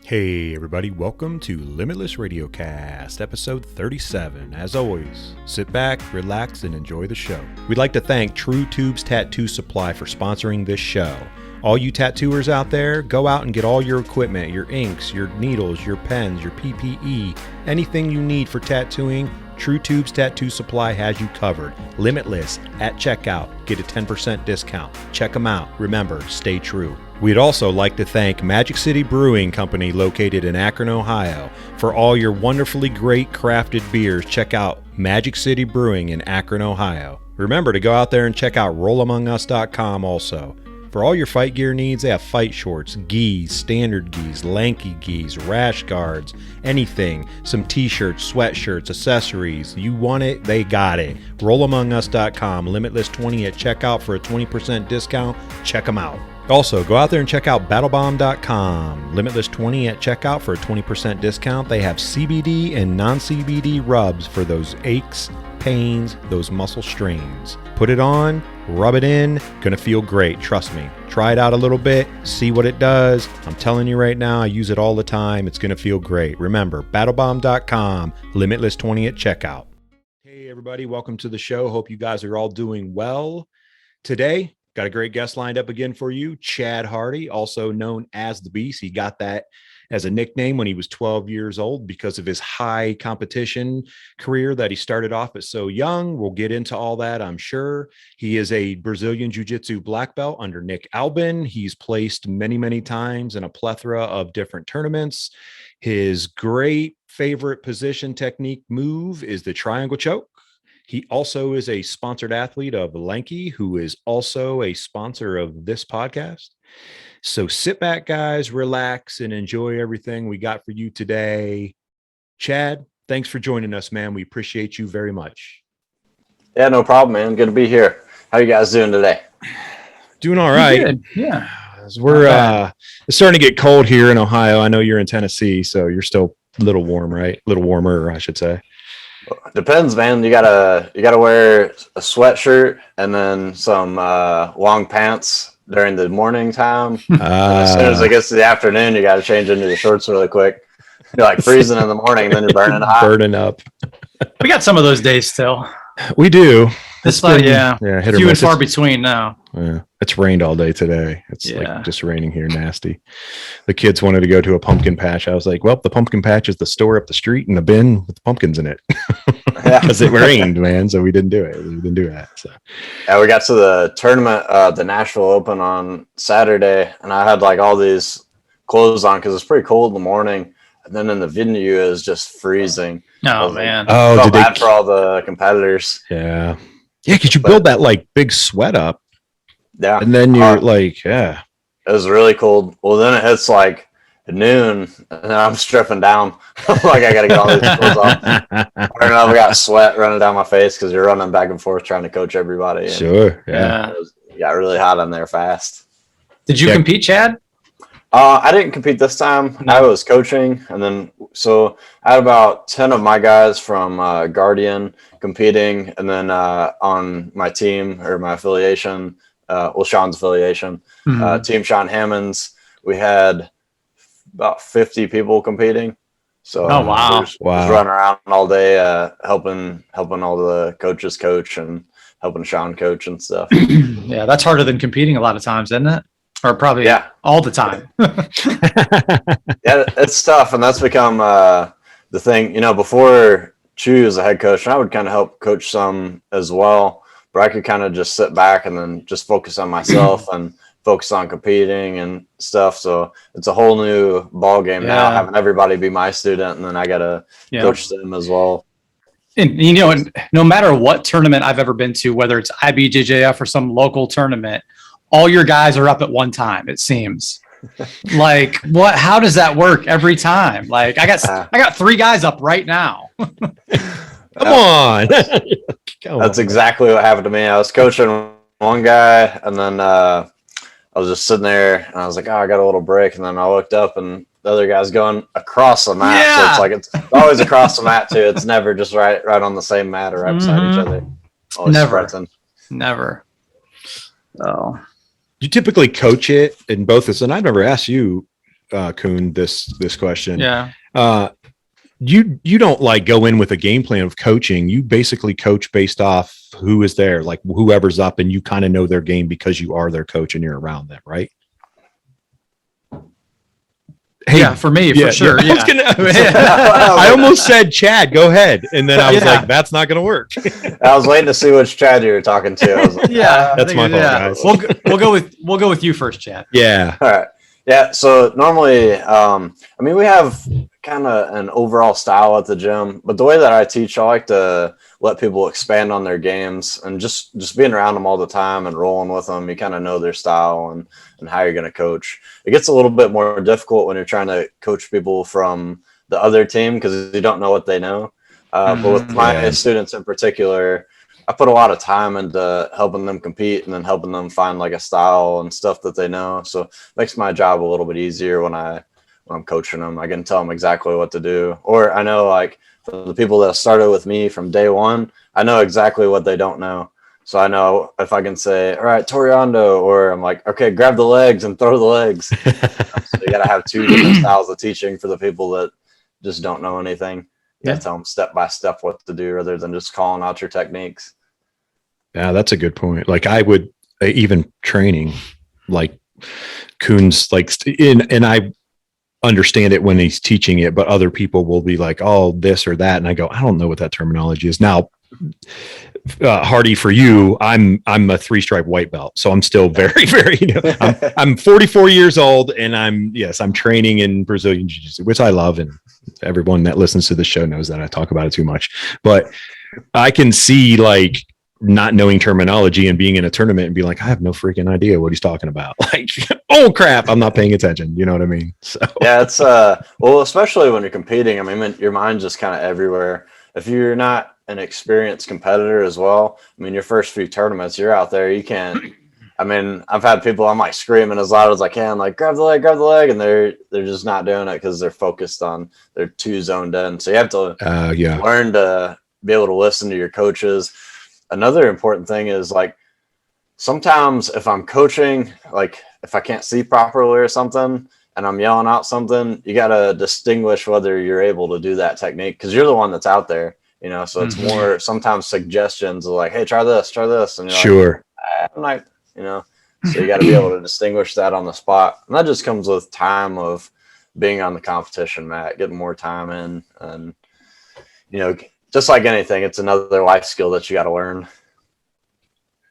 Hey everybody, welcome to Limitless Radiocast, episode 37. As always, sit back, relax, and enjoy the show. We'd like to thank True Tubes Tattoo Supply for sponsoring this show. All you tattooers out there, go out and get all your equipment, your inks, your needles, your pens, your PPE, anything you need for tattooing. True Tubes Tattoo Supply has you covered. Limitless at checkout. Get a 10% discount. Check them out. Remember, stay true. We'd also like to thank Magic City Brewing Company located in Akron, Ohio. For all your wonderfully great crafted beers, check out Magic City Brewing in Akron, Ohio. Remember to go out there and check out rollamongus.com also. For all your fight gear needs, they have fight shorts, gis, standard gis, lanky gis, rash guards, anything. Some t-shirts, sweatshirts, accessories. You want it, they got it. rollamongus.com, Limitless20 at checkout for a 20% discount. Check them out. Also, go out there and check out battlebomb.com, Limitless20 at checkout for a 20% discount. They have CBD and non-CBD rubs for those aches, pains, those muscle strains. Put it on, rub it in, gonna feel great, trust me. Try it out a little bit, see what it does. I'm telling you right now, I use it all the time. It's gonna feel great. Remember, battlebomb.com, Limitless20 at checkout. Hey everybody, welcome to the show. Hope you guys are all doing well. Today, got a great guest lined up again for you, Chad Hardy, also known as the Beast. He got that as a nickname when he was 12 years old because of his high competition career that he started off at so young. We'll get into all that, I'm sure. He is a Brazilian Jiu-Jitsu black belt under Nick Albin. He's placed many, many times in a plethora of different tournaments. His great favorite position technique move is the triangle choke. He also is a sponsored athlete of Lanky, who is also a sponsor of this podcast. So sit back, guys, relax, and enjoy everything we got for you today. Chad, thanks for joining us, man. We appreciate you very much. Yeah, no problem, man. Good to be here. How you guys doing today? Doing all right. Good. Yeah. We're it's starting to get cold here in Ohio. I know you're in Tennessee, so you're still a little warm, right? A little warmer, I should say. Depends, man. You gotta wear a sweatshirt and then some long pants during the morning time. As soon as it gets to the afternoon, you gotta change into the shorts really quick. You're like freezing in the morning, then you're burning hot. Burning up. We got some of those days still. We do. It's like, hit or few and miss. far between now. Yeah, it's rained all day today. It's Yeah. like just raining here, nasty. The kids wanted to go to a pumpkin patch. I was like, well, the pumpkin patch is the store up the street and the bin with the pumpkins in it. Because it rained, man. So we didn't do it. We didn't do that. So Yeah, we got to the tournament, the Nashville Open on Saturday, and I had like all these clothes on because it's pretty cold in the morning. And then in the venue is just freezing. Oh, man. oh, Felt did bad they? for all the competitors. Yeah. Yeah, because you build that like big sweat up, Yeah. and then you're like, yeah. It was really cold. Well, then it hits like noon, and then I'm stripping down. Like I gotta get all these clothes off. I don't know. We got sweat running down my face because you're running back and forth trying to coach everybody. And Sure. Yeah. it got really hot in there fast. Did you compete, Chad? I didn't compete this time. No. I was coaching, and then so I had about 10 of my guys from Guardian competing, and then on my team or my affiliation, Sean's affiliation, Team Sean Hammonds, we had about 50 people competing. So Oh, wow. was running around all day, helping all the coaches coach and helping Sean coach and stuff. Yeah, that's harder than competing a lot of times, isn't it? Or probably all the time. Yeah, it's tough, and that's become the thing. You know, before Chewy was a head coach, and I would kind of help coach some as well, but I could kind of just sit back and then just focus on myself and focus on competing and stuff. So it's a whole new ball game now, having everybody be my student, and then I gotta coach them as well. And you know, no matter what tournament I've ever been to, whether it's IBJJF or some local tournament, all your guys are up at one time, it seems. Like, what? How does that work every time? Like, I got 3 guys up right now. Come on. That's exactly what happened to me. I was coaching one guy, and then I was just sitting there, and I was like, oh, I got a little break. And then I looked up, and the other guy's going across the mat. Yeah. So it's like it's always across the mat, too. It's never just right on the same mat or right beside each other. Always Never. spreading. Never. Oh. You typically coach it in both this, and I've never asked you, Kuhn, this question. Yeah. You don't like go in with a game plan of coaching. You basically coach based off who is there, like whoever's up, and you kind of know their game because you are their coach and you're around them, right? Hey, yeah, for me, for sure. Yeah. I almost said Chad, go ahead. And then I was like, that's not going to work. I was waiting to see which Chad you were talking to. I was like, that's my fault, guys. We'll go with you first, Chad. Yeah. All right. Yeah. So normally, I mean, we have kind of an overall style at the gym, but the way that I teach, I like to let people expand on their games, and just being around them all the time and rolling with them, you kind of know their style and how you're going to coach. It gets a little bit more difficult when you're trying to coach people from the other team because you don't know what they know. But with my students in particular, I put a lot of time into helping them compete and then helping them find like a style and stuff that they know. So it makes my job a little bit easier when I'm coaching them. I can tell them exactly what to do. Or I know, like, for the people that started with me from day one, I know exactly what they don't know. So I know if I can say, all right, Toriando, or I'm like, okay, grab the legs and throw the legs. So you got to have two different styles of teaching for the people that just don't know anything. You got to tell them step by step what to do rather than just calling out your techniques. Yeah, that's a good point. Like I would even training, like Kuhn's like, and I understand it when he's teaching it, but other people will be like, oh, this or that. And I go, I don't know what that terminology is. Now, Hardy, for you, I'm a 3-stripe white belt. So I'm still very, very, I'm 44 years old and I'm training in Brazilian Jiu-Jitsu, which I love. And everyone that listens to the show knows that I talk about it too much, but I can see like not knowing terminology and being in a tournament and be like, I have no freaking idea what he's talking about. Like, oh crap, I'm not paying attention. You know what I mean? So yeah, it's well, especially when you're competing. I mean, your mind's just kind of everywhere. If you're not an experienced competitor as well, I mean, your first few tournaments, you're out there, you can't. I mean, I've had people, I'm like screaming as loud as I can, like grab the leg, and they're just not doing it because they're focused on, they're too zoned in. So you have to learn to be able to listen to your coaches. Another important thing is, like, sometimes if I'm coaching, like if I can't see properly or something and I'm yelling out something, you got to distinguish whether you're able to do that technique because you're the one that's out there, you know. So it's more sometimes suggestions of like, hey, try this. And you're sure. Like, I'm not, you know. So you got to be able to distinguish that on the spot. And that just comes with time of being on the competition mat, getting more time in, and, you know, just like anything, it's another life skill that you got to learn.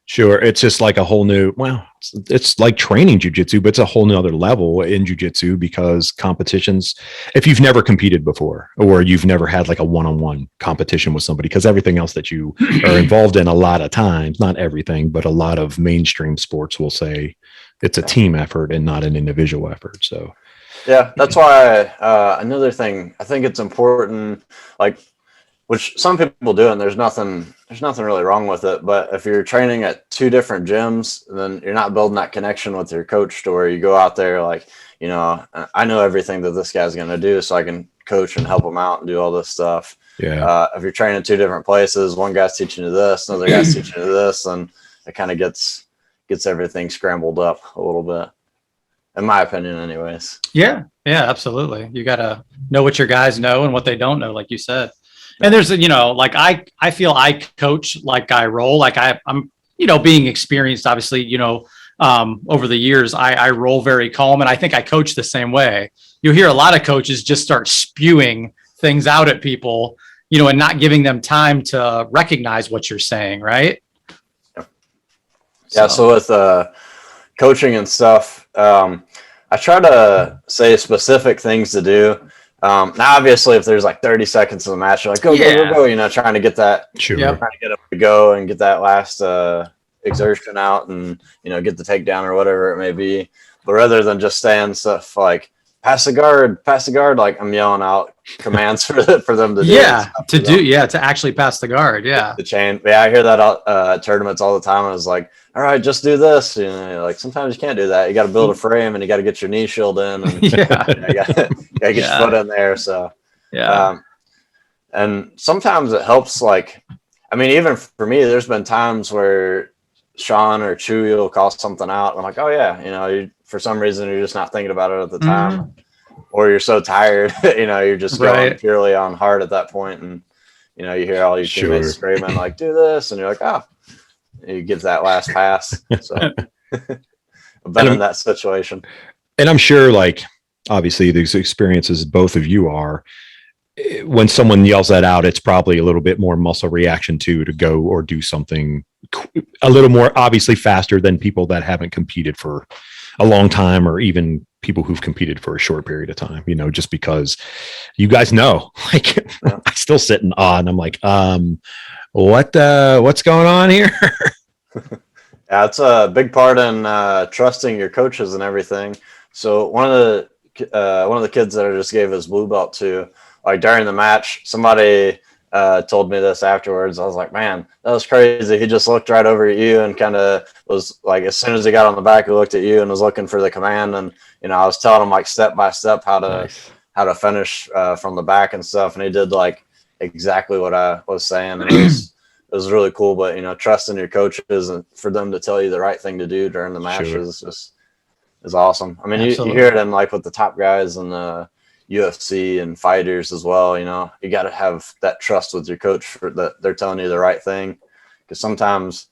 Sure. It's just like a whole new, it's like training jiu-jitsu, but it's a whole nother level in jiu-jitsu because competitions, if you've never competed before or you've never had like a one-on-one competition with somebody, because everything else that you are involved in a lot of times, not everything, but a lot of mainstream sports will say it's a team effort and not an individual effort. So, yeah, that's why another thing, I think it's important, like, which some people do, and there's nothing really wrong with it. But if you're training at two different gyms, then you're not building that connection with your coach to where you go out there like, you know, I know everything that this guy's going to do, so I can coach and help him out and do all this stuff. Yeah. If you're training two different places, one guy's teaching you this, another guy's teaching you this, and it kind of gets everything scrambled up a little bit, in my opinion, anyways. Yeah, absolutely. You got to know what your guys know and what they don't know, like you said. And there's you know, like I feel I coach like I roll, like I'm, you know, being experienced, obviously, you know, over the years, I roll very calm, and I think I coach the same way. You hear a lot of coaches just start spewing things out at people, you know, and not giving them time to recognize what you're saying, right? Yeah. So with coaching and stuff, I try to say specific things to do. Now, obviously, if there's like 30 seconds of the match, you're like, go, you know, trying to get that, trying to get up to go and get that last exertion out and, you know, get the takedown or whatever it may be. But rather than just saying stuff like, pass the guard, like I'm yelling out commands for them to do. To actually pass the guard. Yeah. The chain. Yeah. I hear that at tournaments all the time. I was like, all right, just do this. You know, like sometimes you can't do that. You got to build a frame and you got to get your knee shield in and you gotta get your foot in there. So, and sometimes it helps. Like, I mean, even for me, there's been times where Sean or Chewy will call something out. And I'm like, oh yeah, you know, for some reason you're just not thinking about it at the time. or you're so tired, you're just going Right. purely on heart at that point, and you hear all your teammates screaming like, "Do this," and you're like, "Oh," you give that last pass. So I've been in that situation, and I'm sure, like, obviously, these experiences both of you are. When someone yells that out, it's probably a little bit more muscle reaction to go or do something a little more obviously faster than people that haven't competed for a long time, or even people who've competed for a short period of time, just because you guys know, like, I still sit in awe and I'm like, what's going on here? Yeah, it's a big part in trusting your coaches and everything. So one of the kids that I just gave his blue belt to, like during the match, somebody told me this afterwards. I was like, man, that was crazy. He just looked right over at you and kind of was like, as soon as he got on the back, he looked at you and was looking for the command. And, I was telling him like step by step how to finish from the back and stuff. And he did like exactly what I was saying. And it was really cool. But, trusting your coaches and for them to tell you the right thing to do during the match is awesome. I mean, you hear it in like with the top guys and the UFC and fighters as well. You got to have that trust with your coach for that they're telling you the right thing, because sometimes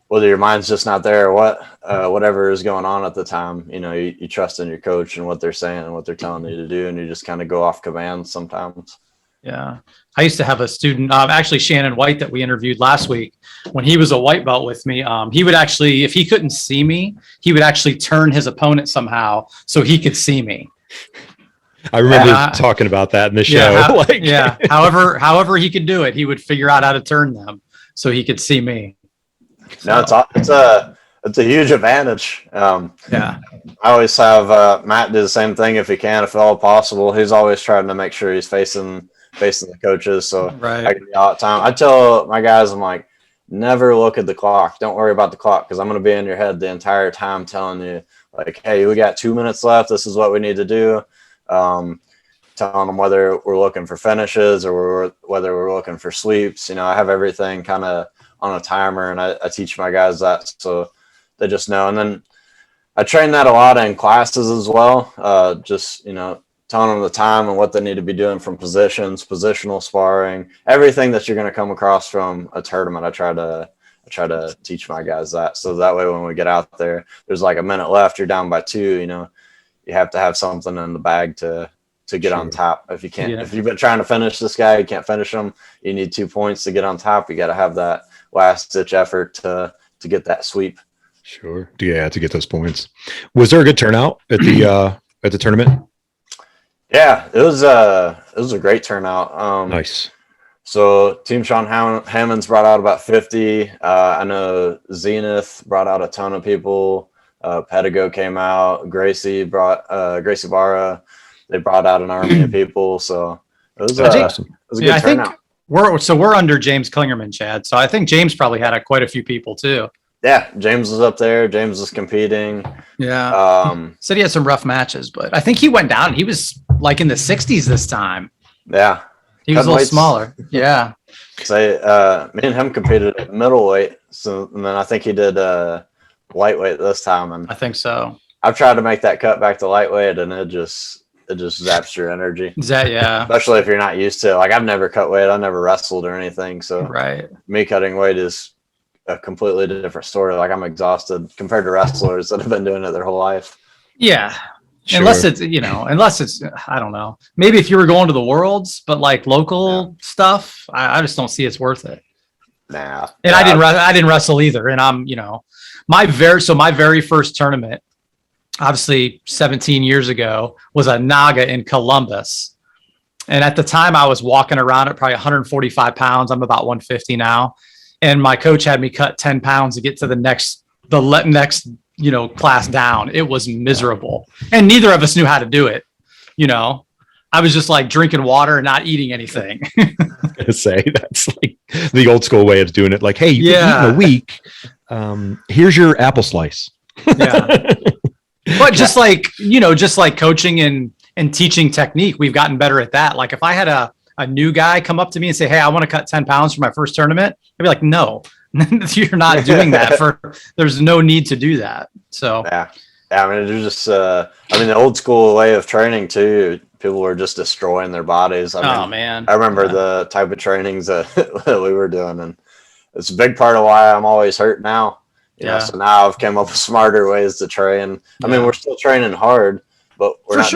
whether your mind's just not there or whatever is going on at the time, you trust in your coach and what they're saying and what they're telling you to do, and you just kind of go off command sometimes. Yeah. I used to have a student, actually Shannon White, that we interviewed last week. When he was a white belt with me, he would actually, if he couldn't see me, he would actually turn his opponent somehow so he could see me. I remember talking about that in the show. However he could do it, he would figure out how to turn them so he could see me. So. No, it's a huge advantage. I always have Matt do the same thing if he can, if at all possible. He's always trying to make sure he's facing the coaches. So I can be all the time. I tell my guys, I'm like, never look at the clock. Don't worry about the clock, because I'm going to be in your head the entire time telling you, like, hey, we got 2 minutes left. This is what we need to do. Telling them whether we're looking for finishes or whether we're looking for sweeps. I have everything kind of on a timer, and I teach my guys that so they just know. And then I train that a lot in classes as well. Just, telling them the time and what they need to be doing from positions, positional sparring, everything that you're going to come across from a tournament. I try to teach my guys that, so that way when we get out there, there's like a minute left, you're down by 2, you have to have something in the bag to get on top. If you can't, if you've been trying to finish this guy, you can't finish him, you need 2 points to get on top. You got to have that last ditch effort to get that sweep. Sure. Yeah. To get those points. Was there a good turnout at the tournament? Yeah, it was a great turnout. Nice. So Team Sean Hammonds brought out about 50. I know Zenith brought out a ton of people. Pedigo came out. Gracie Barra. They brought out an army of people. So it was awesome. It was a good turnout. We're under James Klingerman, Chad. So I think James probably had quite a few people too. Yeah, James was up there. James was competing. Yeah. Said he had some rough matches, but I think he went down. He was like in the 60s this time. Yeah. He was a little smaller. Yeah. So me and him competed at middleweight. So, and then I think he did lightweight this time. And I think so. I've tried to make that cut back to lightweight, and it just zaps your energy. Yeah. Especially if you're not used to it. Like, I've never cut weight. I've never wrestled or anything. So me cutting weight is a completely different story. Like, I'm exhausted compared to wrestlers that have been doing it their whole life. Yeah. Sure. Unless it's, I don't know. Maybe if you were going to the Worlds, but like local stuff, I just don't see it's worth it. Nah. And I didn't wrestle either. And I'm, my very first tournament, obviously 17 years ago, was a Naga in Columbus. And at the time I was walking around at probably 145 pounds. I'm about 150 now. And my coach had me cut 10 pounds to get to the next class down. It was miserable. And neither of us knew how to do it. I was just like drinking water and not eating anything. I was gonna say that's like the old school way of doing it. Like, hey, you can eat in a week. Here's your apple slice. Yeah. But just like coaching and teaching technique, we've gotten better at that. Like, if I had a new guy come up to me and say, hey, I want to cut 10 pounds for my first tournament, I'd be like, no, you're not doing that. There's no need to do that. So yeah, Yeah, I mean, it was just, the old school way of training too. People were just destroying their bodies. Man. I remember the type of trainings that we were doing, and it's a big part of why I'm always hurt now. You know, so now I've come up with smarter ways to train. I mean, we're still training hard, but we're not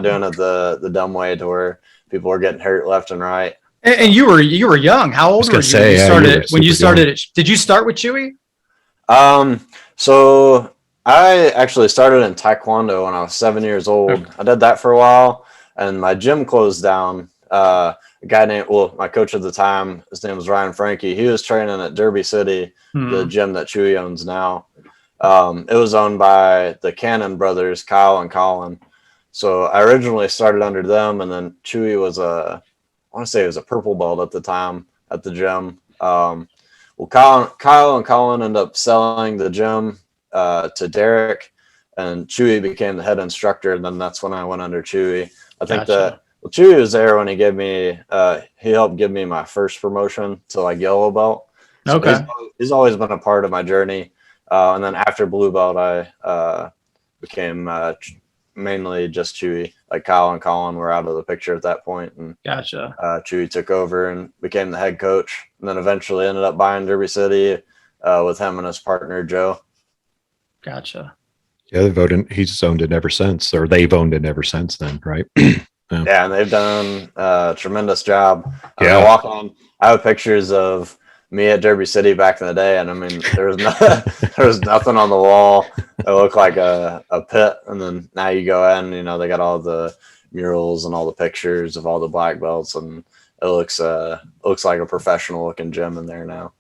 doing it the dumb way to where people are getting hurt left and right. And you were young. How old were you when you started? Did you start with Chewy? So I actually started in Taekwondo when I was 7 years old. Okay. I did that for a while, and my gym closed down. A guy named, my coach at the time, his name was Ryan Frankie. He was training at Derby City, the gym that Chewy owns now. It was owned by the Cannon brothers, Kyle and Colin. So I originally started under them, and then Chewy was I want to say it was a purple belt at the time at the gym. Kyle and Colin ended up selling the gym to Derek, and Chewy became the head instructor, and then that's when I went under Chewy. I think Chewy was there when he helped give me my first promotion to like yellow belt. So okay. He's always been a part of my journey. And then after blue belt, I became mainly just Chewy. Like Kyle and Colin were out of the picture at that point, and Chewy took over and became the head coach, and then eventually ended up buying Derby City with him and his partner Joe. Gotcha. Yeah, he's owned it ever since, or they've owned it ever since then, right? Yeah, and they've done a tremendous job. Yeah. I walk on. I have pictures of me at Derby City back in the day, and I mean, there was nothing on the wall. It looked like a pit, and then now you go in, they got all the murals and all the pictures of all the black belts, and it looks like a professional looking gym in there now.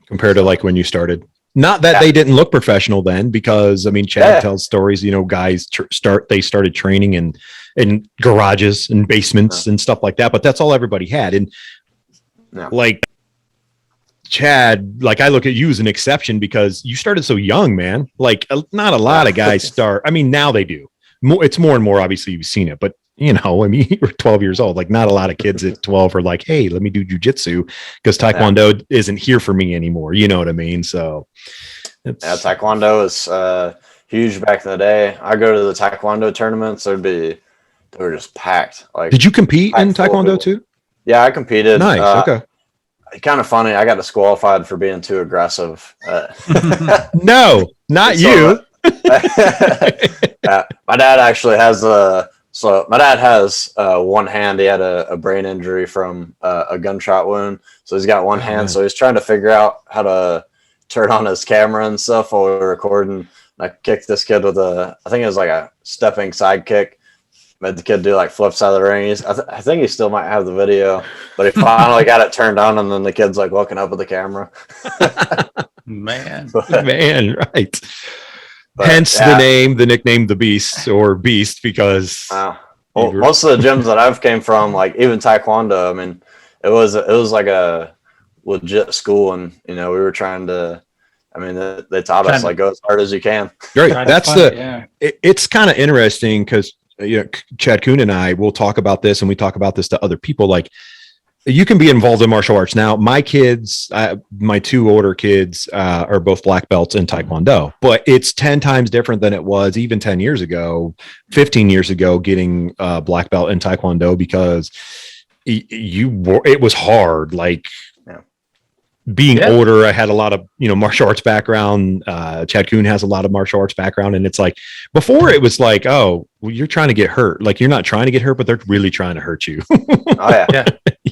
Compared to like when you started. Not that they didn't look professional then, because I mean, Chad tells stories, guys started training in garages and basements and stuff like that, but that's all everybody had. And like Chad, like I look at you as an exception because you started so young, man. Like not a lot of guys start. I mean, now they do. It's more and more, obviously you've seen it, but you were 12 years old. Like not a lot of kids at 12 are like, hey, let me do jiu-jitsu because Taekwondo isn't here for me anymore. You know what I mean? So Taekwondo is huge back in the day. I go to the Taekwondo tournaments. They were just packed. Like, did you compete in Taekwondo too? Yeah, I competed. Nice. Okay. Kind of funny. I got disqualified for being too aggressive. No, not you. My dad actually has my dad has one hand. He had a brain injury from a gunshot wound, so he's got one hand. So he's trying to figure out how to turn on his camera and stuff while we were recording. I kicked this kid with I think it was like a stepping side kick. Made the kid do like flips out of the ring. I think he still might have the video, but he finally got it turned on, and then the kid's like looking up at the camera. Man, right. But, hence the nickname the Beast or Beast, because most of the gyms that I've came from, like even Taekwondo, I mean, it was like a legit school, and we were trying to. I mean, they taught us like go as hard as you can. Right. That's it's kind of interesting because Chad Kuhn and I will talk about this, and we talk about this to other people. Like, you can be involved in martial arts now. My kids, my two older kids, are both black belts in Taekwondo, but it's 10 times different than it was even 10 years ago, 15 years ago, getting a black belt in Taekwondo, because it was hard. Like, being older, I had a lot of, martial arts background. Chad Kuhn has a lot of martial arts background. And it's like, before it was like, oh, well, you're trying to get hurt. Like, you're not trying to get hurt, but they're really trying to hurt you. Oh yeah.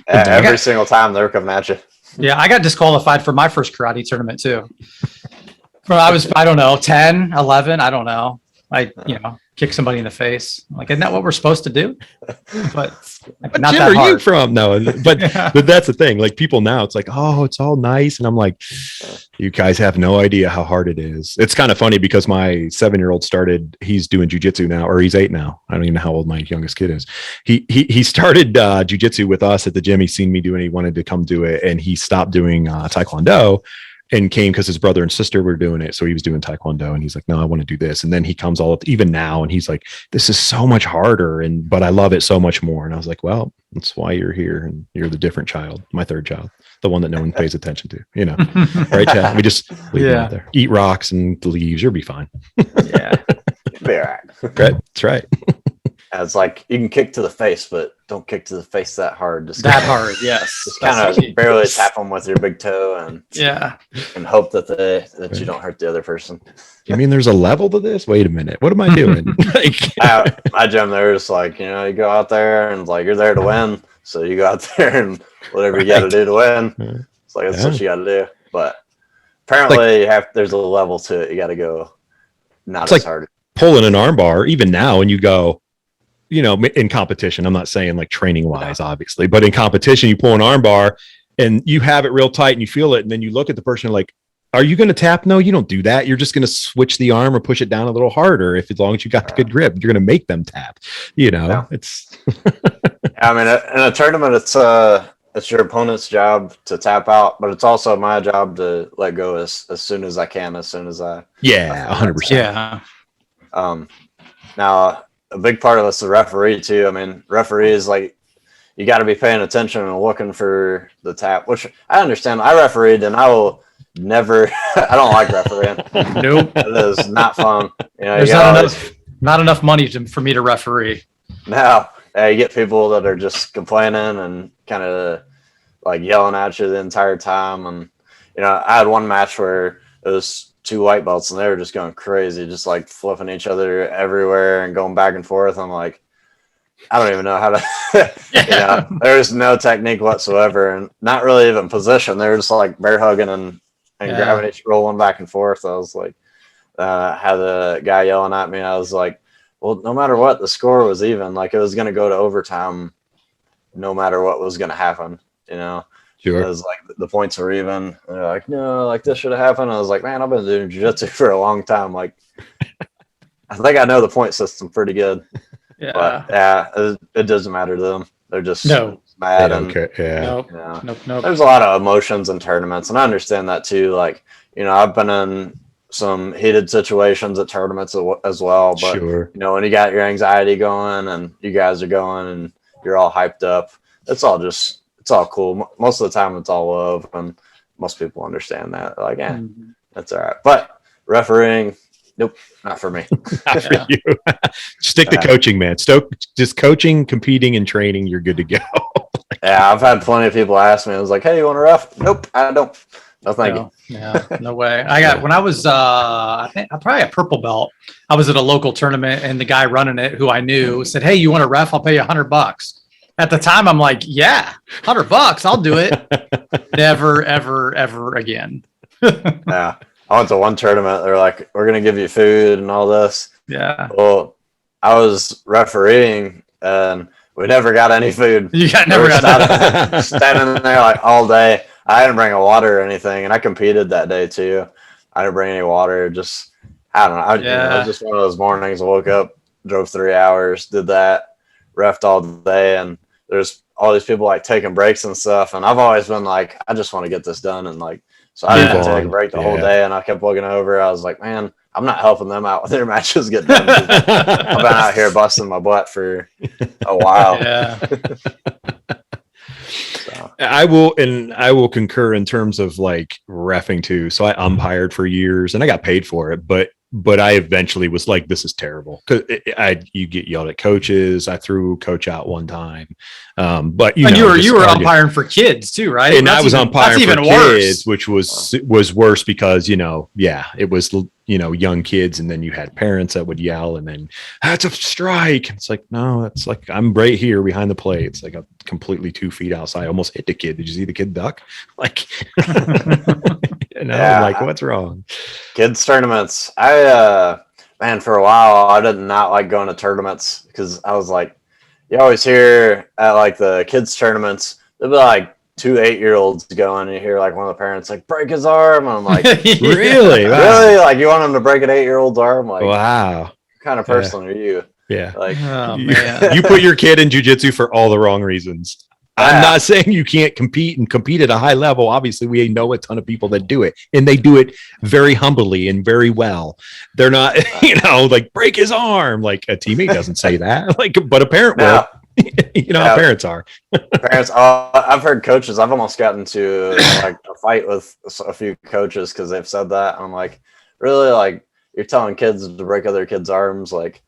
Every single time they're coming at you. Yeah. I got disqualified for my first karate tournament too. I don't know, 10, 11. I don't know. Kick somebody in the face. Like, isn't that what we're supposed to do? But not Jim, that hard. Are you from? No, but that's the thing. Like, people now, it's like, oh, it's all nice, and I'm like, you guys have no idea how hard it is. It's kind of funny because my 7-year-old started. He's doing jiu-jitsu now, or he's 8 now. I don't even know how old my youngest kid is. He started jiu-jitsu with us at the gym. He's seen me do it. He wanted to come do it, and he stopped doing Taekwondo. and came because his brother and sister were doing it. So he was doing Taekwondo and he's like, no, I want to do this. And then he comes all up even now and he's like, this is so much harder. But I love it so much more. And I was like, well, that's why you're here. And you're the different child, my third child, the one that no one pays attention to, right, Chad? We just leave it out there. Eat rocks and leaves. You'll be fine. Yeah. You'll be all right. Right. That's right. It's like you can kick to the face, but don't kick to the face that hard. Just that hard, yes. Just kind of barely tap them with your big toe, and hope that you don't hurt the other person. You mean there's a level to this? Wait a minute, what am I doing? My gym, there's like you go out there and like you're there to win, so you go out there and whatever you got to do to win. It's like that's what you got to do. But apparently, there's a level to it. You got to go not as hard. Pulling an arm bar, even now, and you go. In competition, I'm not saying like training wise, obviously, but in competition, you pull an arm bar and you have it real tight and you feel it. And then you look at the person like, are you going to tap? No, you don't do that. You're just going to switch the arm or push it down a little harder. As long as you got the good grip, you're going to make them tap, it's. I mean, in a tournament, it's your opponent's job to tap out, but it's also my job to let go as soon as I can, as soon as I. Yeah, 100%. Yeah. Now, a big part of it's the referee too. I mean, referees like you got to be paying attention and looking for the tap, which I understand. I refereed and I will never. I don't like refereeing. Nope, it is not fun. There's not enough money for me to referee. No, you get people that are just complaining and kind of like yelling at you the entire time. And I had one match where it was 2 white belts and they were just going crazy, just like flipping each other everywhere and going back and forth. I'm like, I don't even know how to, there's no technique whatsoever and not really even position. They were just like bear hugging and grabbing each, rolling back and forth. I was like, had the guy yelling at me. I was like, well, no matter what, the score was even. Like it was going to go to overtime no matter what was going to happen, Sure. Because like the points were even. And they're like, no, like this should have happened. I was like, man, I've been doing jiu-jitsu for a long time. Like, I think I know the point system pretty good. Yeah. But it doesn't matter to them. They're just mad. Nope. There's a lot of emotions in tournaments, and I understand that too. Like, I've been in some heated situations at tournaments as well. But when you got your anxiety going and you guys are going and you're all hyped up, it's all cool. Most of the time it's all love, and most people understand that. They're like, that's all right. But refereeing, nope, not for me. Not for you. Stick to coaching, man. Just coaching, competing, and training, you're good to go. I've had plenty of people ask me. I was like, hey, you want to ref? Nope, I don't. No, thank you. Yeah, no way. When I was, I think I'm probably a purple belt. I was at a local tournament, and the guy running it, who I knew, said, hey, you want to ref? I'll pay you $100. At the time, I'm like, yeah, $100, I'll do it. Never, ever, ever again. Yeah. I went to one tournament. They're like, we're going to give you food and all this. Yeah. Well, I was refereeing and we never got any food. Never got standing there like all day. I didn't bring a water or anything. And I competed that day too. I didn't bring any water. Just, I don't know. It was just one of those mornings. I woke up, drove 3 hours, did that, refed all day. And there's all these people like taking breaks and stuff. And I've always been like, I just want to get this done. And like, so I didn't take a break the whole day. And I kept looking over. I was like, man, I'm not helping them out when their matches get done. I've been out here busting my butt for a while. Yeah. So. I will concur in terms of like reffing too. So I umpired for years and I got paid for it, but I eventually was like, this is terrible. Cause you get yelled at coaches. I threw coach out one time. But you were umpiring for kids too, right? And I was umpiring for kids, which was worse because, it was, young kids. And then you had parents that would yell and then that's a strike. It's like, no, it's like, I'm right here behind the plate. It's like a completely 2 feet outside. I almost hit the kid. Did you see the kid duck? Like, like what's wrong? Kids tournaments. Man, for a while, I did not like going to tournaments because I was like, you always hear at like the kids tournaments, there'll be like 2 8-year-olds going, and you hear like one of the parents like break his arm. And I'm like, really? Wow. Really? Like you want him to break an 8-year-old's arm? Like, wow. What kind of person are you? Yeah. Like, oh, man. You put your kid in jiu-jitsu for all the wrong reasons. I'm not saying you can't compete at a high level. Obviously, we know a ton of people that do it, and they do it very humbly and very well. They're not, like break his arm. Like a teammate doesn't say that, like, but a parent will. How parents are. Parents. I've heard coaches. I've almost gotten to like a fight with a few coaches because they've said that. And I'm like, really? Like, you're telling kids to break other kids' arms? Like,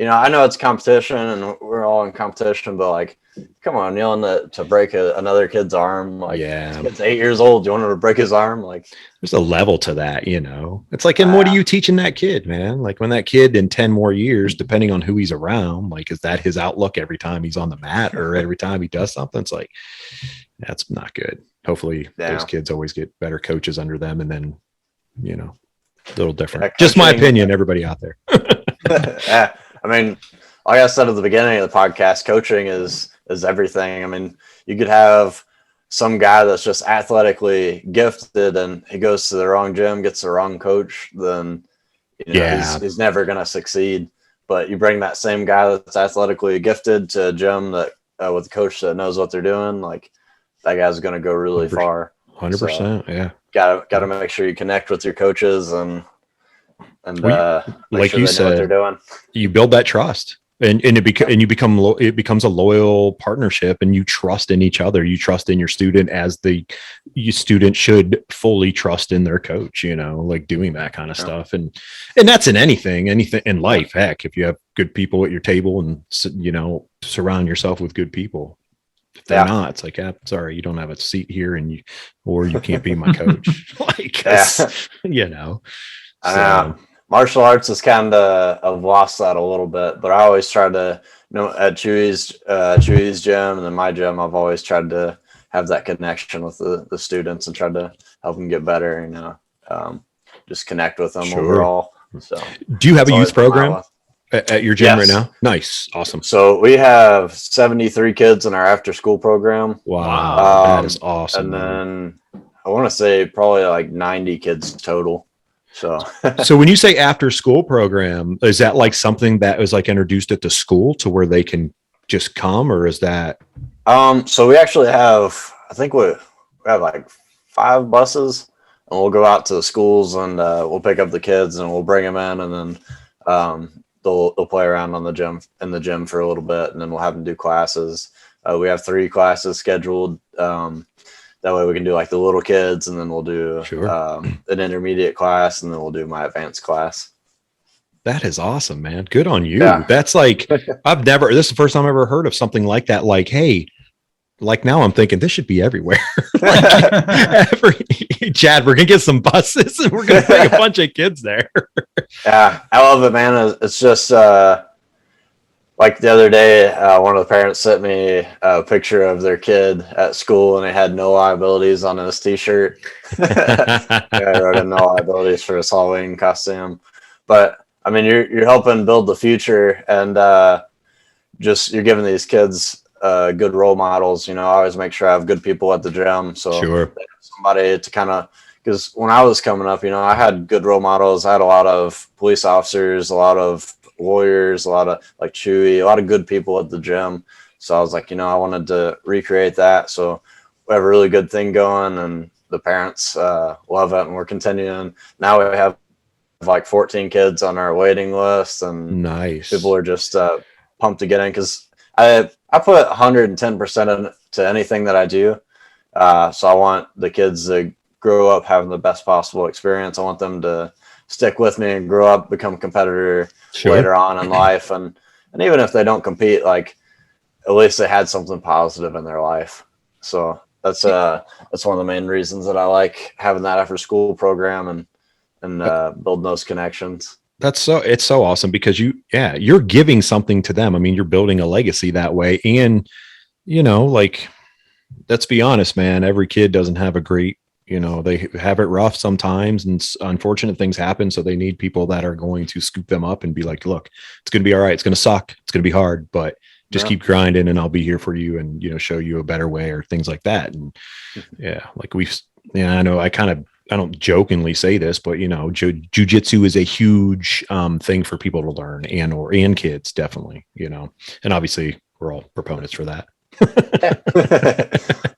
I know it's competition and we're all in competition, but like, come on, yelling to break another kid's arm. Like, this kid's 8 years old. You want him to break his arm? Like, there's a level to that, It's like, and what are you teaching that kid, man? Like when that kid in 10 more years, depending on who he's around, like, is that his outlook every time he's on the mat or every time he does something? It's like, that's not good. Hopefully those kids always get better coaches under them. And then, a little different. Just my opinion, everybody out there. Yeah. I mean, like I said at the beginning of the podcast, coaching is everything. I mean, you could have some guy that's just athletically gifted and he goes to the wrong gym, gets the wrong coach, then he's never going to succeed. But you bring that same guy that's athletically gifted to a gym that with a coach that knows what they're doing, like that guy's going to go really far. 100%. Yeah. Got to make sure you connect with your coaches and like sure you said, what they're doing. You build that trust. And it becomes a loyal partnership, and you trust in each other. You trust in your student as your student should fully trust in their coach, like doing that kind of stuff. And that's in anything in life. Heck, if you have good people at your table and, surround yourself with good people. If they're not, it's like, sorry, you don't have a seat here or you can't be my coach. Martial arts has kind of I've lost that a little bit, but I always try to, at Chewy's gym and then my gym, I've always tried to have that connection with the students and try to help them get better, just connect with them overall. So, do you have a youth program at your gym right now? Nice. Awesome. So we have 73 kids in our after school program. Wow. That is awesome. And then I want to say probably like 90 kids total. So when you say after school program, is that like something that was like introduced at the school to where they can just come, or is that? So we actually have, I think we have like 5 buses, and we'll go out to the schools and we'll pick up the kids and we'll bring them in, and then they'll play around in the gym for a little bit, and then we'll have them do classes. We have 3 classes scheduled. That way we can do like the little kids, and then we'll do an intermediate class, and then we'll do my advanced class. That is awesome, man. Good on you. Yeah. That's like, this is the first time I've ever heard of something like that. Like, hey, like now I'm thinking this should be everywhere. Chad, we're going to get some buses and we're going to bring a bunch of kids there. Yeah, I love it, man. It's just, like the other day, one of the parents sent me a picture of their kid at school, and it had no liabilities on his T-shirt. I wrote in no liabilities for his Halloween costume. But I mean, you're helping build the future, and you're giving these kids good role models. I always make sure I have good people at the gym, so somebody to kind of. Because when I was coming up, I had good role models. I had a lot of police officers, a lot of lawyers, a lot of like Chewy, a lot of good people at the gym. So I was like, I wanted to recreate that. So we have a really good thing going, and the parents love it, and we're continuing. Now we have like 14 kids on our waiting list, and nice people are just pumped to get in, because I put 110% into anything that I do. So I want the kids to grow up having the best possible experience. I want them to stick with me and grow up, become a competitor later on in life. And even if they don't compete, like at least they had something positive in their life. So that's one of the main reasons that I like having that after school program and building those connections. It's so awesome, because you're giving something to them. I mean, you're building a legacy that way. And, like, let's be honest, man, every kid doesn't have a great, they have it rough sometimes, and unfortunate things happen. So they need people that are going to scoop them up and be like, look, it's going to be all right. It's going to suck. It's going to be hard, but just keep grinding, and I'll be here for you, and, show you a better way, or things like that. And like I know I don't jokingly say this, but Jiu-Jitsu is a huge thing for people to learn, and kids, definitely, and obviously we're all proponents for that.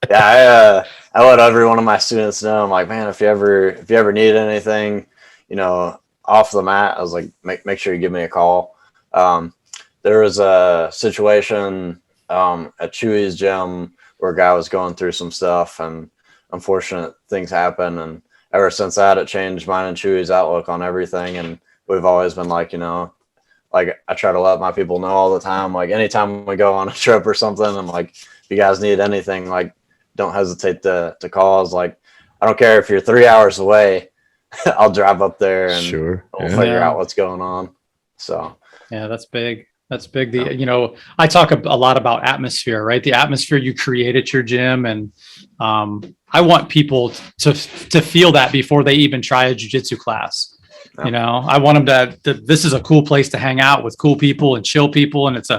Yeah, I let every one of my students know. I'm like, man, if you ever need anything, off the mat, I was like, make sure you give me a call. There was a situation at Chewy's gym where a guy was going through some stuff, and unfortunate things happen. And ever since that, it changed mine and Chewy's outlook on everything. And we've always been like, like I try to let my people know all the time, like anytime we go on a trip or something, I'm like, if you guys need anything, like don't hesitate to call. I was like, I don't care if you're 3 hours away, I'll drive up there and we'll figure out what's going on. So yeah, that's big. That's big. I talk a lot about atmosphere, right? The atmosphere you create at your gym. And I want people to feel that before they even try a jiu-jitsu class. I want them to this is a cool place to hang out with cool people and chill people. And it's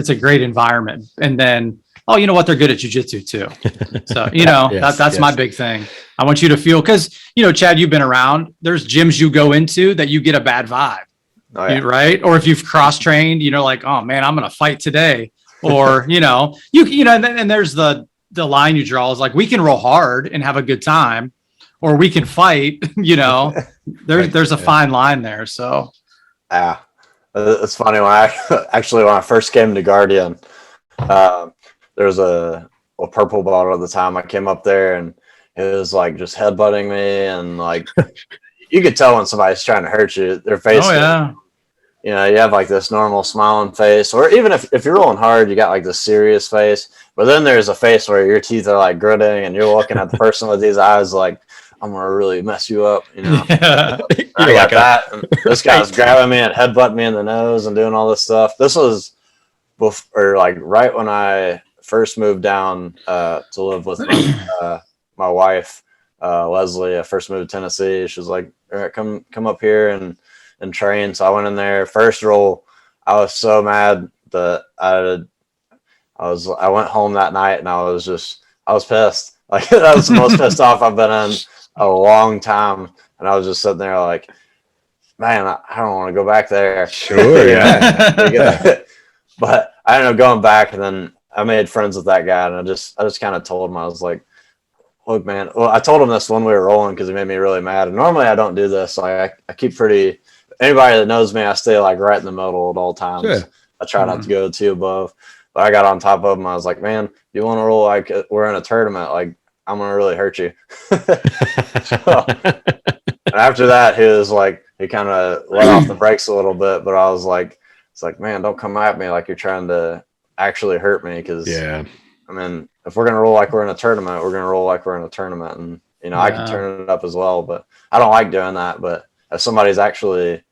a great environment. And then, oh, you know what? They're good at jiu-jitsu too. So, that's my big thing. I want you to feel, because, Chad, you've been around, there's gyms you go into that you get a bad vibe. Oh, yeah. Right. Or if you've cross-trained, like, oh man, I'm going to fight today. Or, and there's the line you draw is like, we can roll hard and have a good time, or we can fight, there's a fine line there. So. Yeah. It's funny. When I first came to Guardian, there was a purple belt at the time. I came up there and it was like just headbutting me, and like, you could tell when somebody's trying to hurt you, their face. Oh, yeah. You have like this normal smiling face, or even if you're rolling hard, you got like this serious face. But then there's a face where your teeth are like gritting, and you're looking at the person with these eyes like, I'm going to really mess you up. Yeah. I got that. And this guy's grabbing me and headbutting me in the nose and doing all this stuff. This was right when I first moved down to live with my wife, Leslie. I first moved to Tennessee. She was like, all right, come up here and train. So I went in there. First roll, I was so mad that I went home that night, and I was pissed. Like, that was the most pissed off I've been in a long time. And I was just sitting there like, man, I don't want to go back there. Sure. Yeah. But I ended up going back, and then I made friends with that guy, and I just kind of told him, I was like, look, man, well, I told him this when we were rolling because he made me really mad. And normally I don't do this. Like, I keep anybody that knows me, I stay like right in the middle at all times. Sure. I try not to go too above. But I got on top of him. I was like, man, you want to roll like we're in a tournament? Like, I'm going to really hurt you. And after that, he kind of let off the brakes a little bit. But I was like, it's like, man, don't come at me like you're trying to actually hurt me. Because, I mean, if we're going to roll like we're in a tournament, we're going to roll like we're in a tournament. And, I can turn it up as well. But I don't like doing that. But if somebody's actually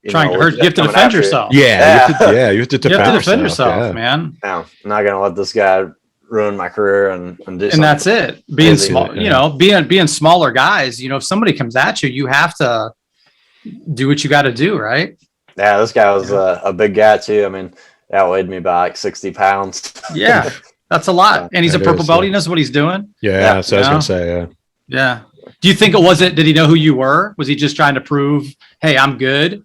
trying to hurt, you have to defend yourself. You have to defend yourself, man. Yeah, I'm not gonna let this guy ruin my career and do something. And that's it. Being small, being smaller guys. If somebody comes at you, you have to do what you got to do, right? Yeah, this guy was a big guy too. I mean, he outweighed me by like 60 pounds. Yeah, that's a lot. And he's a purple belt. He knows what he's doing. Yeah, so I was gonna say, yeah. Do you think did he know who you were? Was he just trying to prove, hey, I'm good?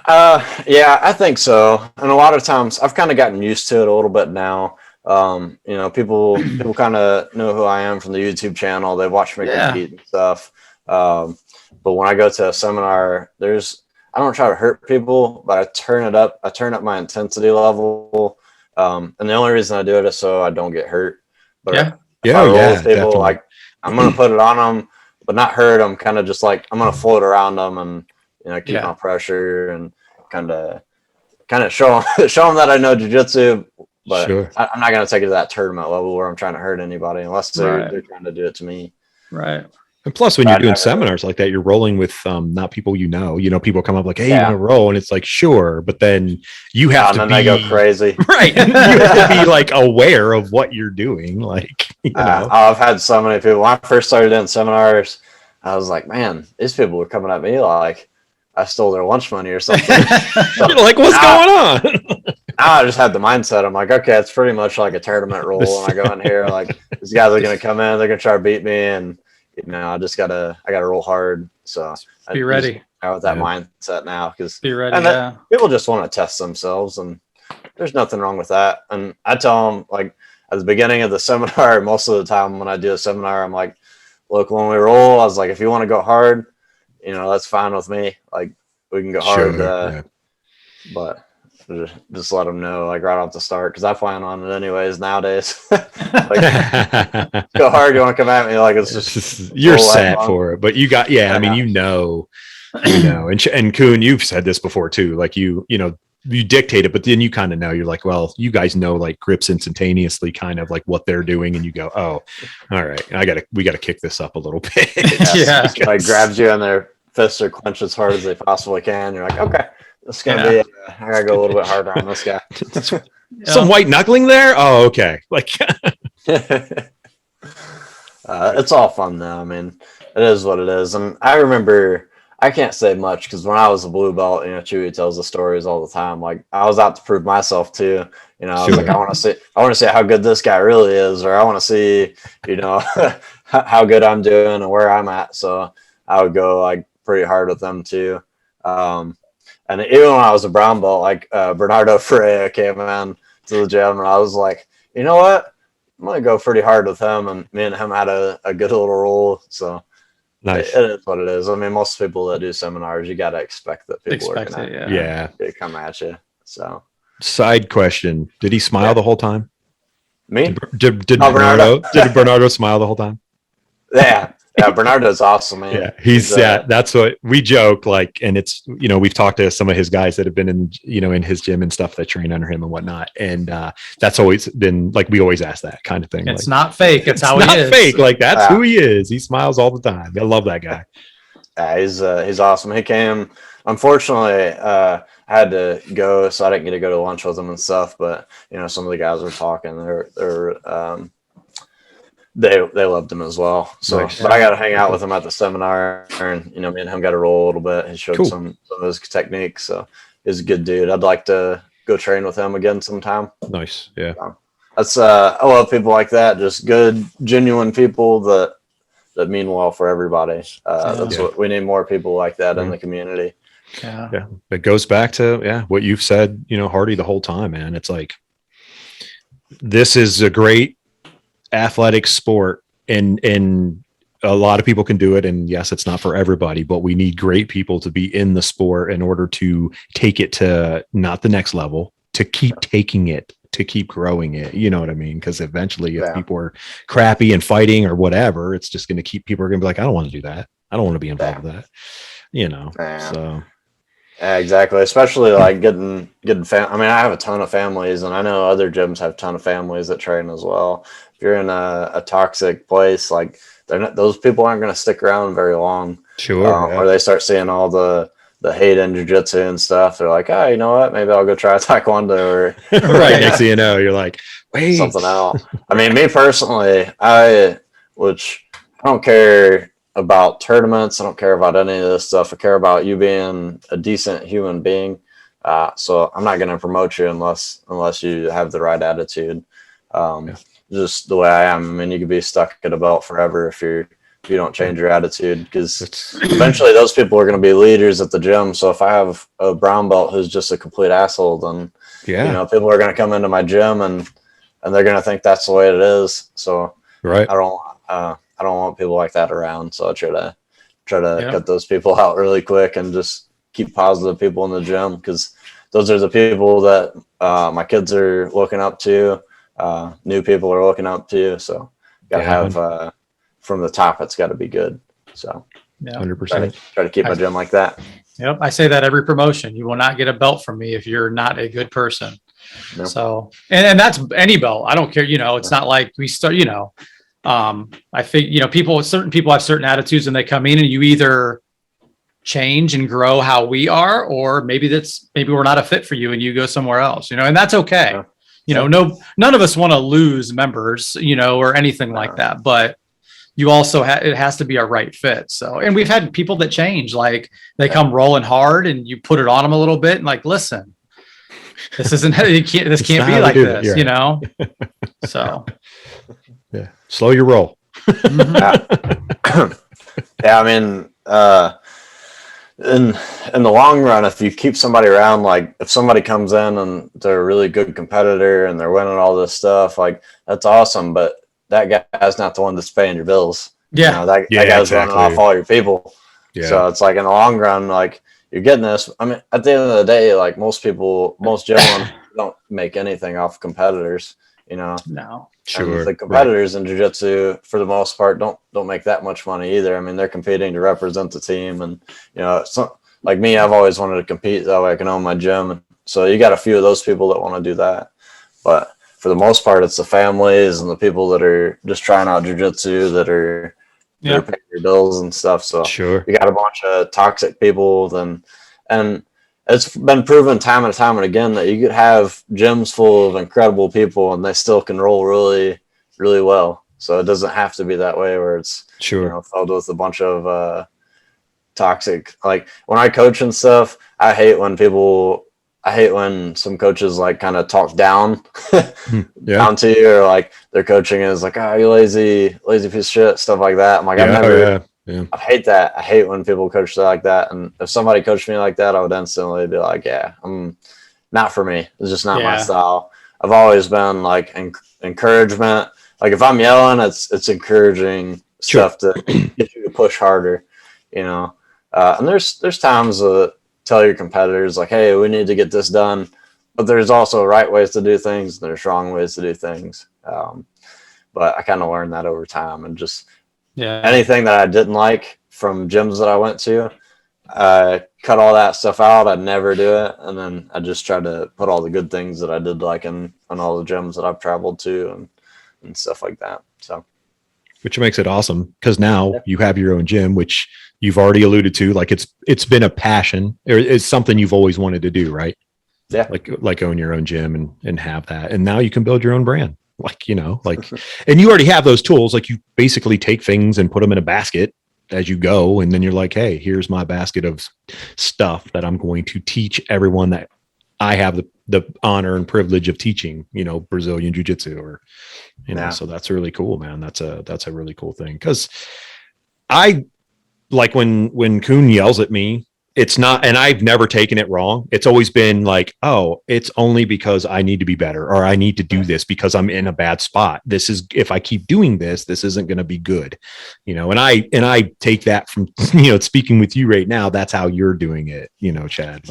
Yeah, I think so. And a lot of times I've kind of gotten used to it a little bit now. People kind of know who I am from the YouTube channel. They watch me compete and stuff. But when I go to a seminar, I don't try to hurt people, but I turn up my intensity level. And the only reason I do it is so I don't get hurt. But if I roll with people, definitely. Like, I'm going to put it on them, but not hurt them. Kind of just like, I'm going to float around them and, keep my pressure and kind of show them that I know jiu-jitsu, but I'm not going to take it to that tournament level where I'm trying to hurt anybody unless they're trying to do it to me. Right. And plus, when you're doing seminars like that, you're rolling with not people people come up like, hey, you want to roll? And it's like, sure. But then you have to be... they go crazy. Right. You have to be like aware of what you're doing. Like, I've had so many people. When I first started doing seminars, I was like, man, these people were coming at me like I stole their lunch money or something. You're like, what's going on? I just had the mindset. I'm like, okay, it's pretty much like a tournament roll. And I go in here, like, these guys are going to come in, they're going to try to beat me. And, I gotta roll hard. So be ready. Out with that mindset now. Because be ready. People just want to test themselves, and there's nothing wrong with that. And I tell them, like, at the beginning of the seminar, most of the time when I do a seminar, I'm like, look, when we roll, I was like, if you want to go hard, that's fine with me. Like, we can go hard, but just let them know, like, right off the start, because I plan on it anyways nowadays. Like, go hard, you want to come at me, like, it's just you're set for it. But you got, I mean, and Kuhn, you've said this before too, like you dictate it, but then you kind of know, you're like, well, you guys know, like, grips instantaneously kind of like what they're doing, and you go, oh, all right, we gotta kick this up a little bit. Like, grabs you in their fists or clench as hard as they possibly can. You're like, okay, this is gonna be I gotta go a little bit harder on this guy. Some white knuckling there. Oh, okay. Like, it's all fun though. I mean, it is what it is. And I remember, I can't say much because when I was a blue belt, Chewy tells the stories all the time. Like, I was out to prove myself too. I was like, I want to see how good this guy really is, or I want to see, how good I'm doing and where I'm at. So I would go, like, pretty hard with them too. And even when I was a brown belt, like, Bernardo Freya came in to the gym, and I was like, you know what? I'm going to go pretty hard with him. And me and him had a good little roll. So nice. It is what it is. I mean, most people that do seminars, you got to expect that people are going to come at you. So, side question: did he smile the whole time? Me? Did Bernardo? Did Bernardo smile the whole time? Yeah. Yeah, Bernardo's awesome, man. Yeah, he's that's what we joke, like, and it's, we've talked to some of his guys that have been in, in his gym and stuff that train under him and whatnot. And that's always been, like, we always ask that kind of thing. It's like, not fake. It's how he is. Not fake. Like, that's who he is. He smiles all the time. I love that guy. Yeah, he's awesome. He came, unfortunately, I had to go, so I didn't get to go to lunch with him and stuff, but some of the guys were talking. They loved him as well. So, nice. But I got to hang out with him at the seminar, and me and him got to roll a little bit. He showed some of his techniques. So he's a good dude. I'd like to go train with him again sometime. Nice, yeah. That's I love people like that. Just good, genuine people that mean well for everybody. That's what we need, more people like that in the community. Yeah. It goes back to what you've said, Hardy, the whole time, man. It's like, this is a great athletic sport, and a lot of people can do it, and yes, it's not for everybody, but we need great people to be in the sport in order to take it to not the next level, to keep taking it, to keep growing it, you know what I mean? Because eventually, if people are crappy and fighting or whatever, it's just going to keep, people are going to be like, I don't want to do that, I don't want to be involved with that, so yeah, exactly. Especially like getting I mean, I have a ton of families, and I know other gyms have a ton of families that train as well. If you're in a toxic place, like, those people aren't going to stick around very long. Sure. Or they start seeing all the hate in jiu-jitsu and stuff. They're like, oh, you know what? Maybe I'll go try taekwondo or right. Next thing you know, you're like, wait, something else. I mean, me personally, which I don't care about tournaments. I don't care about any of this stuff. I care about you being a decent human being. So I'm not going to promote you unless you have the right attitude. Just the way I am. I mean, you could be stuck at a belt forever if you don't change your attitude, because eventually those people are going to be leaders at the gym. So if I have a brown belt who's just a complete asshole, then people are going to come into my gym and they're going to think that's the way it is. So I don't want people like that around. So I try to cut those people out really quick and just keep positive people in the gym, because those are the people that my kids are looking up to. New people are looking up to. So gotta have from the top, it's got to be good. So 100%. Try to keep my gym like that. Yep, I say that every promotion. You will not get a belt from me if you're not a good person. Nope. So, and that's any belt. I don't care. It's not like we start. I think certain people have certain attitudes, and they come in, and you either change and grow how we are, or maybe we're not a fit for you, and you go somewhere else. And that's okay. None of us want to lose members, or anything like that. But you also it has to be a right fit. So, and we've had people that change, like they come rolling hard, and you put it on them a little bit, and like, listen, this isn't. This can't be like this, So. Yeah. Slow your roll. Yeah. I mean, in the long run, if you keep somebody around, like if somebody comes in and they're a really good competitor and they're winning all this stuff, like that's awesome. But that guy's not the one that's paying your bills. Yeah. That guy's running off all your people. Yeah. So it's like in the long run, like you're getting this. I mean, at the end of the day, like most gym owners don't make anything off competitors, No. Sure. And the competitors in jiu-jitsu, for the most part, don't make that much money either. I mean, they're competing to represent the team, and like me, I've always wanted to compete that way I can own my gym. So you got a few of those people that want to do that, but for the most part, it's the families and the people that are just trying out jiu-jitsu that are paying your bills and stuff. So sure, you got a bunch of toxic people, and it's been proven time and time and again that you could have gyms full of incredible people and they still can roll really, really well. So it doesn't have to be that way where it's filled with a bunch of toxic. Like when I coach and stuff, I hate when some coaches like kind of talk down down to you, or like their coaching is like, oh, you lazy piece of shit, stuff like that. I'm like, I hate that. I hate when people coach like that. And if somebody coached me like that, I would instantly be like, not for me. It's just not my style. I've always been like encouragement. Like if I'm yelling, it's encouraging stuff to get you to push harder, and there's times to tell your competitors like, hey, we need to get this done. But there's also right ways to do things. And there's wrong ways to do things. But I kind of learned that over time, and just anything that I didn't like from gyms that I went to, cut all that stuff out. I'd never do it. And then I just tried to put all the good things that I did like in all the gyms that I've traveled to and stuff like that. So, which makes it awesome because now you have your own gym, which you've already alluded to. Like it's been a passion, or it's something you've always wanted to do, right? Yeah. Like own your own gym and have that. And now you can build your own brand. And you already have those tools. Like you basically take things and put them in a basket as you go. And then you're like, hey, here's my basket of stuff that I'm going to teach everyone that I have the honor and privilege of teaching, Brazilian jiu-jitsu so that's really cool, man. That's a really cool thing. Cause I like when Kuhn yells at me, it's not, and I've never taken it wrong. It's always been like, oh, it's only because I need to be better, or I need to do this because I'm in a bad spot. This is, if I keep doing this isn't going to be good, and I take that from, speaking with you right now, that's how you're doing it, Chad.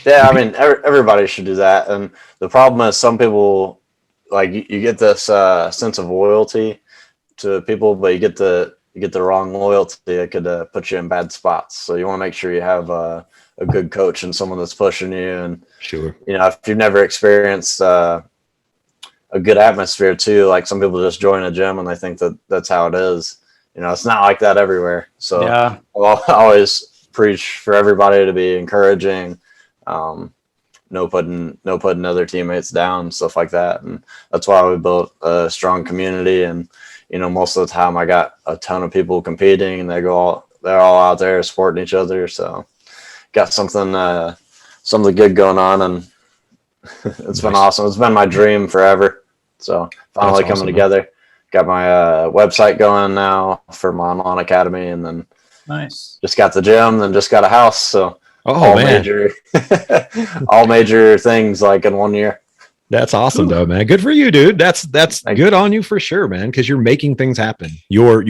I mean, everybody should do that. And the problem is some people, like you get this sense of loyalty to people, but you get the wrong loyalty. It could put you in bad spots. So you want to make sure you have a good coach and someone that's pushing you. And sure, if you've never experienced a good atmosphere too, like some people just join a gym and they think that that's how it is. It's not like that everywhere. So I'll always preach for everybody to be encouraging, no putting other teammates down, stuff like that. And that's why we built a strong community. And most of the time I got a ton of people competing, and they're all out there supporting each other. So got something good going on, and it's been awesome. It's been my dream forever. So finally coming together. Man. Got my website going now for my online academy, and then just got the gym, then just got a house. So all major things like in 1 year. That's awesome though, man. Good for you, dude. That's good on you for sure, man. Cause you're making things happen. You're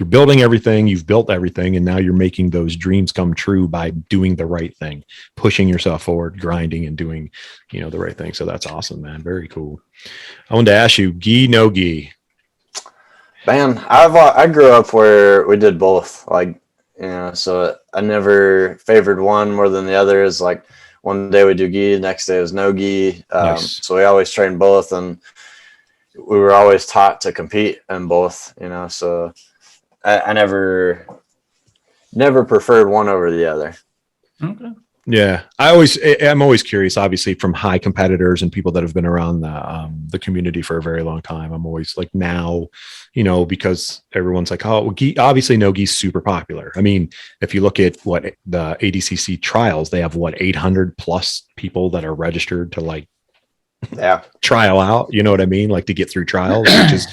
building everything. You've built everything. And now you're making those dreams come true by doing the right thing, pushing yourself forward, grinding and doing, the right thing. So that's awesome, man. Very cool. I wanted to ask you, gi, no gi. Man, I grew up where we did both. Like, so I never favored one more than the other. Is like, one day we do gi, next day is no gi. Nice. So we always train both, and we were always taught to compete in both, so I never preferred one over the other. Okay. Yeah. I'm always curious, obviously, from high competitors and people that have been around the community for a very long time. I'm always like, now, because everyone's like, oh, well, gi, obviously no gi is super popular. I mean, if you look at what the ADCC trials, they have 800 plus people that are registered to trial out, you know what I mean? Like to get through trials, which is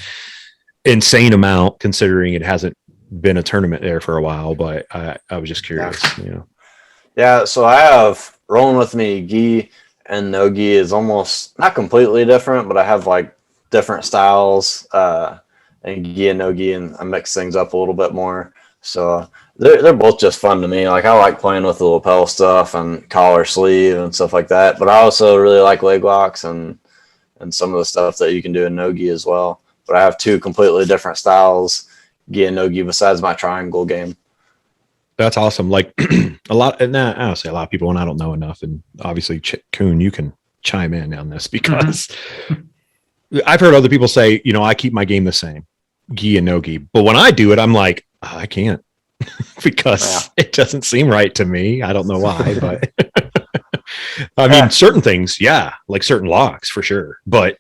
insane amount considering it hasn't been a tournament there for a while, but I was just curious. Yeah, so I have rolling with me gi and no gi is almost not completely different, but I have like different styles and gi and no gi, and I mix things up a little bit more. So they're both just fun to me. Like I like playing with the lapel stuff and collar sleeve and stuff like that, but I also really like leg locks and some of the stuff that you can do in no gi as well. But I have two completely different styles, gi and no gi, besides my triangle game. That's awesome. Like a lot, and I don't say a lot of people, and I don't know enough. And obviously, Kuhn, you can chime in on this because I've heard other people say, I keep my game the same, gi and no gi. But when I do it, I'm like, I can't because it doesn't seem right to me. I don't know why, but I mean, certain things, like certain locks for sure. But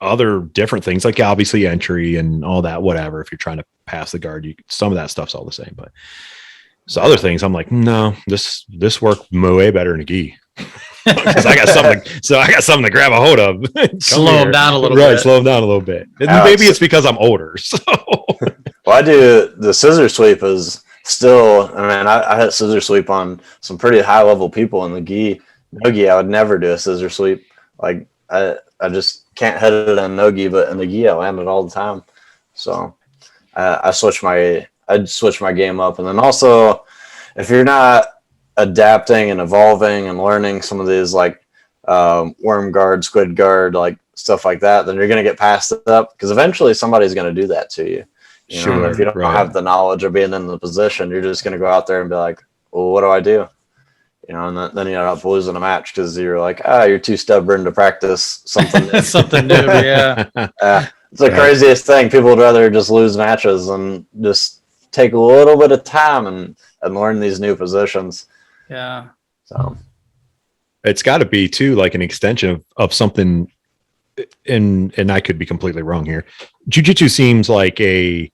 other different things, like obviously entry and all that, whatever. If you're trying to pass the guard, some of that stuff's all the same, but. So other things, I'm like, no, this worked way better in a gi because I got something to grab a hold of. Slow them down a little bit. Right, slow them down a little bit. And maybe it's because I'm older. So, well, I do the scissor sweep is still. I mean, I had scissor sweep on some pretty high level people in the gi. No gi, I would never do a scissor sweep. Like I just can't hit it in no gi, but in the gi, I land it all the time. So I'd switch my game up. And then also, if you're not adapting and evolving and learning some of these like worm guard, squid guard, like stuff like that, then you're going to get passed up because eventually somebody's going to do that to you. Sure, if you don't have the knowledge of being in the position, you're just going to go out there and be like, well, what do I do? And then you end up losing a match because you're like, you're too stubborn to practice something new. Something new, yeah. It's the craziest thing. People would rather just lose matches and just take a little bit of time and learn these new positions. Yeah. So it's got to be too like an extension of something. And I could be completely wrong here. Jiu-Jitsu seems like a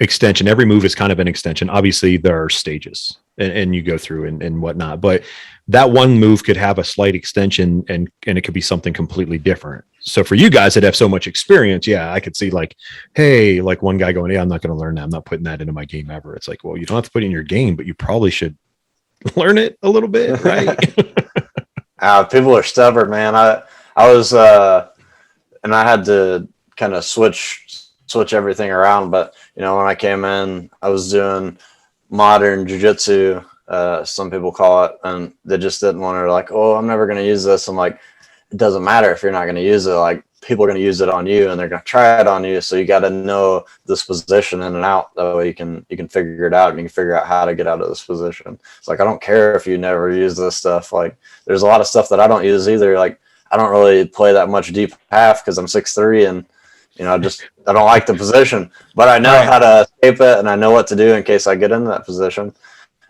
extension. Every move is kind of an extension. Obviously there are stages and you go through and whatnot, but that one move could have a slight extension and it could be something completely different. So for you guys that have so much experience, I could see like, hey, like one guy going, I'm not going to learn that. I'm not putting that into my game ever. It's like, well, you don't have to put it in your game, but you probably should learn it a little bit, right? People are stubborn, man. I was, and I had to kind of switch everything around. But, when I came in, I was doing modern jiu-jitsu, some people call it, and they just didn't want to like, oh, I'm never going to use this. I'm like, it doesn't matter if you're not going to use it. Like people are going to use it on you and they're going to try it on you. So you got to know this position in and out. That way you can figure it out and you can figure out how to get out of this position. It's like, I don't care if you never use this stuff. Like there's a lot of stuff that I don't use either. Like I don't really play that much deep half because I'm 6'3" and I don't like the position, but I know how to escape it and I know what to do in case I get into that position.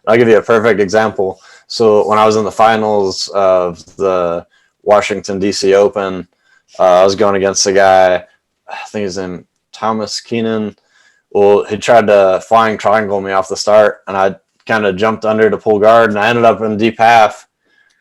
I'll give you a perfect example. So when I was in the finals of the Washington, D.C. Open, I was going against a guy, I think his name Thomas Keenan. Well, he tried to flying triangle me off the start, and I kind of jumped under to pull guard, and I ended up in deep half.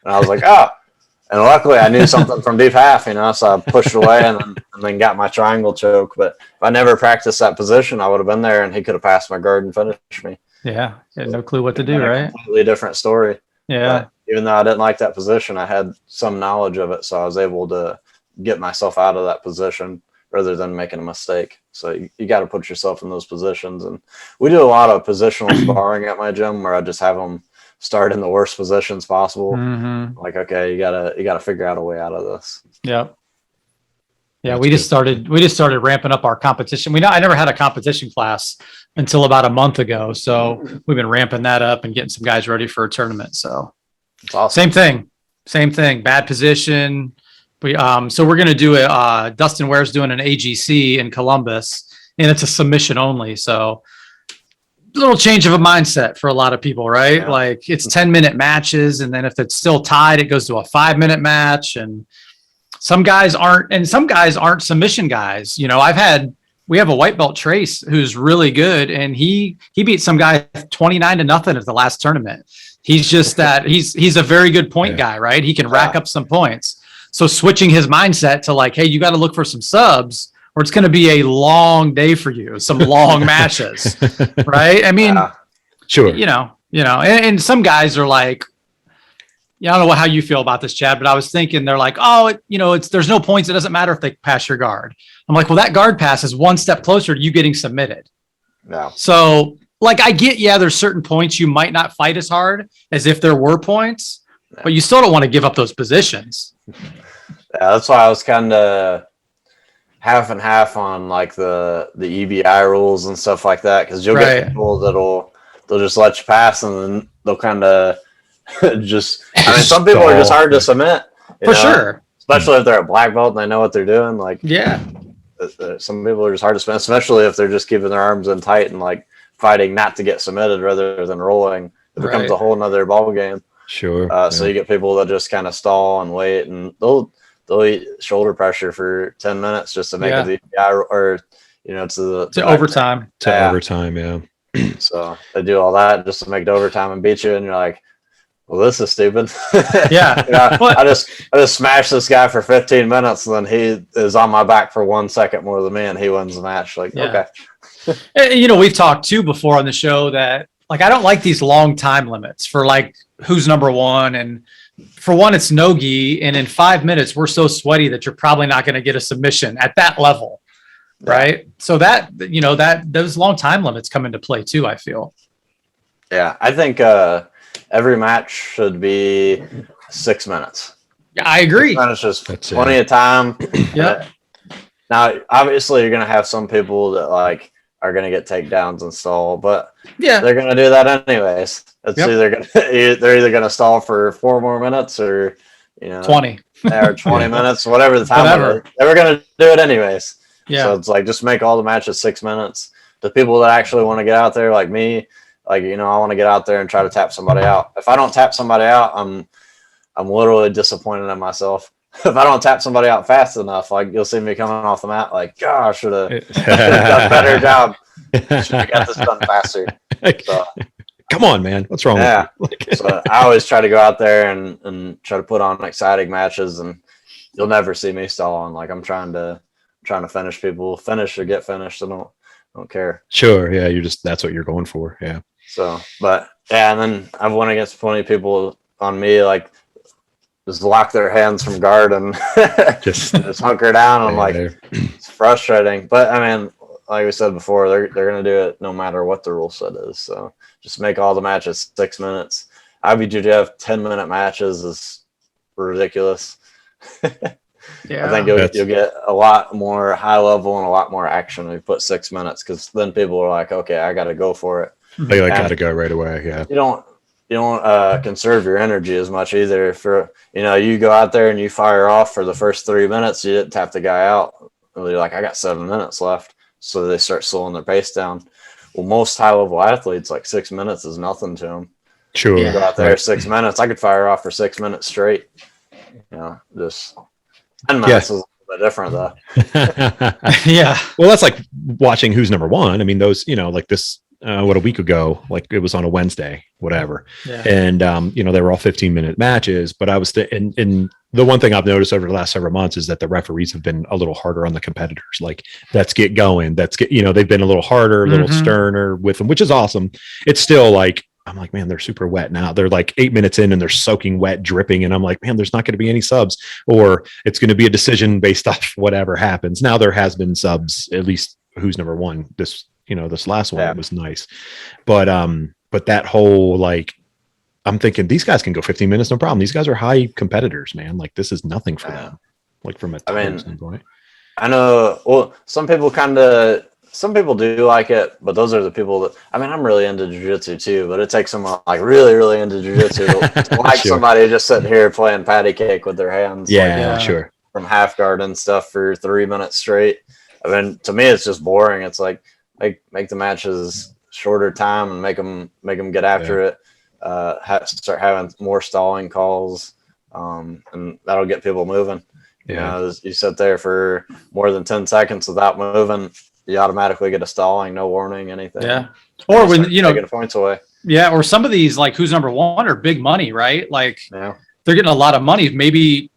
And I was like, And luckily, I knew something from deep half, so I pushed away and then got my triangle choke. But if I never practiced that position, I would have been there, and he could have passed my guard and finished me. Yeah, no clue what to do, right? Completely different story. Yeah. But even though I didn't like that position, I had some knowledge of it, so I was able to get myself out of that position rather than making a mistake. So you got to put yourself in those positions. And we do a lot of positional sparring at my gym where I just have them start in the worst positions possible. Mm-hmm. Like, okay, you gotta figure out a way out of this. Yep. Yeah, we just started ramping up our competition. I never had a competition class until about a month ago. So we've been ramping that up and getting some guys ready for a tournament. So it's awesome. Same thing. Bad position. So we're going to do Dustin Ware's doing an AGC in Columbus, and it's a submission only. So a little change of a mindset for a lot of people, right? Yeah. Like it's 10-minute matches. And then if it's still tied, it goes to a 5-minute match. And some guys aren't submission guys. We have a white belt Trace who's really good, and he beat some guy 29-0 at the last tournament. He's just that he's a very good point guy, right? He can rack up some points. So switching his mindset to like, hey, you got to look for some subs or it's going to be a long day for you, some long matches, right? I mean, sure. And some guys are like, I don't know how you feel about this, Chad, but I was thinking they're like, there's no points. It doesn't matter if they pass your guard. I'm like, well, that guard pass is one step closer to you getting submitted. Yeah. So like, I get, there's certain points you might not fight as hard as if there were points, but you still don't want to give up those positions. Yeah, that's why I was kind of half and half on like the EBI rules and stuff like that, because you'll get people they'll just let you pass, and then they'll kind of some people are just hard to submit for sure, especially if they're a black belt and they know what they're doing. Like, some people are just hard to submit, especially if they're just keeping their arms in tight and like fighting not to get submitted rather than rolling. It becomes a whole nother ball game. Sure. So you get people that just kind of stall and wait, and they'll eat shoulder pressure for 10 minutes just to make it the EBI, or to overtime. Overtime, yeah. So they do all that just to make it overtime and beat you, and you're like, well, this is stupid. Yeah. I just smashed this guy for 15 minutes, and then he is on my back for 1 second more than me, and he wins the match. Like, okay. We've talked too before on the show that like I don't like these long time limits for like who's number one, and for one, it's no-gi, and in 5 minutes we're so sweaty that you're probably not going to get a submission at that level, right? So that those long time limits come into play too, I feel. Yeah, I think every match should be 6 minutes. Yeah, I agree. 6 minutes is just plenty of time. Yeah. Now, obviously, you're going to have some people that like are going to get takedowns and stall, but they're going to do that anyways. It's they're either going to stall for 4 more minutes or 20 or 20 minutes, whatever the time is. They were going to do it anyways. Yeah. So it's like just make all the matches 6 minutes. The people that actually want to get out there, like me, like I want to get out there and try to tap somebody out. If I don't tap somebody out, I'm literally disappointed in myself. If I don't tap somebody out fast enough, like you'll see me coming off the mat, like, gosh, should have done a better job. Should have got this done faster. So, come on, man, what's wrong with you? So I always try to go out there and try to put on exciting matches, and you'll never see me stalling. Like I'm trying to finish people, finish or get finished. I don't care. Sure, yeah, that's what you're going for, yeah. So, but and then I've won against plenty of people on me, like just lock their hands from guard and just hunker down. I'm like, it's frustrating, but I mean, like we said before, they're gonna do it no matter what the rule set is. So just make all the matches 6 minutes. IBJJF 10-minute matches is ridiculous. Yeah, I think you'll get a lot more high level and a lot more action if you put 6 minutes, because then people are like, okay, I got to go for it. They got to go right away. Yeah, you don't conserve your energy as much either. For you go out there and you fire off for the first 3 minutes, you didn't tap the guy out. And you're like, I got 7 minutes left, so they start slowing their pace down. Well, most high level athletes, like 6 minutes is nothing to them. Sure, you go out there 6 minutes. I could fire off for 6 minutes straight. Just 10 minutes is a little bit different though. Yeah. Well, that's like watching who's number one. I mean, those, like this, a week ago, like it was on a Wednesday, whatever. Yeah. And, they were all 15-minute matches, but I was, and the one thing I've noticed over the last several months is that the referees have been a little harder on the competitors. Like, let's get going. They've been a little harder, a little sterner with them, which is awesome. It's still like, I'm like, man, they're super wet now. They're like 8 minutes in and they're soaking wet, dripping. And I'm like, man, there's not going to be any subs, or it's going to be a decision based off whatever happens. Now there has been subs, at least who's number one. This last one was nice. But that whole, like, I'm thinking these guys can go 15 minutes, no problem. These guys are high competitors, man. Like, this is nothing for them. Like from a time standpoint. I know. Well, some people do like it, but those are the people that, I'm really into jiu-jitsu too, but it takes someone like really, really into jiu-jitsu to like sure. Somebody just sitting here playing patty cake with their hands. Yeah, sure. From half guard and stuff for 3 minutes straight. To me, it's just boring. It's like, make the matches shorter time and make them get after it. Start having more stalling calls, and that'll get people moving. Yeah. You sit there for more than 10 seconds without moving, you automatically get a stalling, no warning, anything. Yeah. Or when taking points away. Yeah. Or some of these, like who's number one, are big money, right? Like they're getting a lot of money. Maybe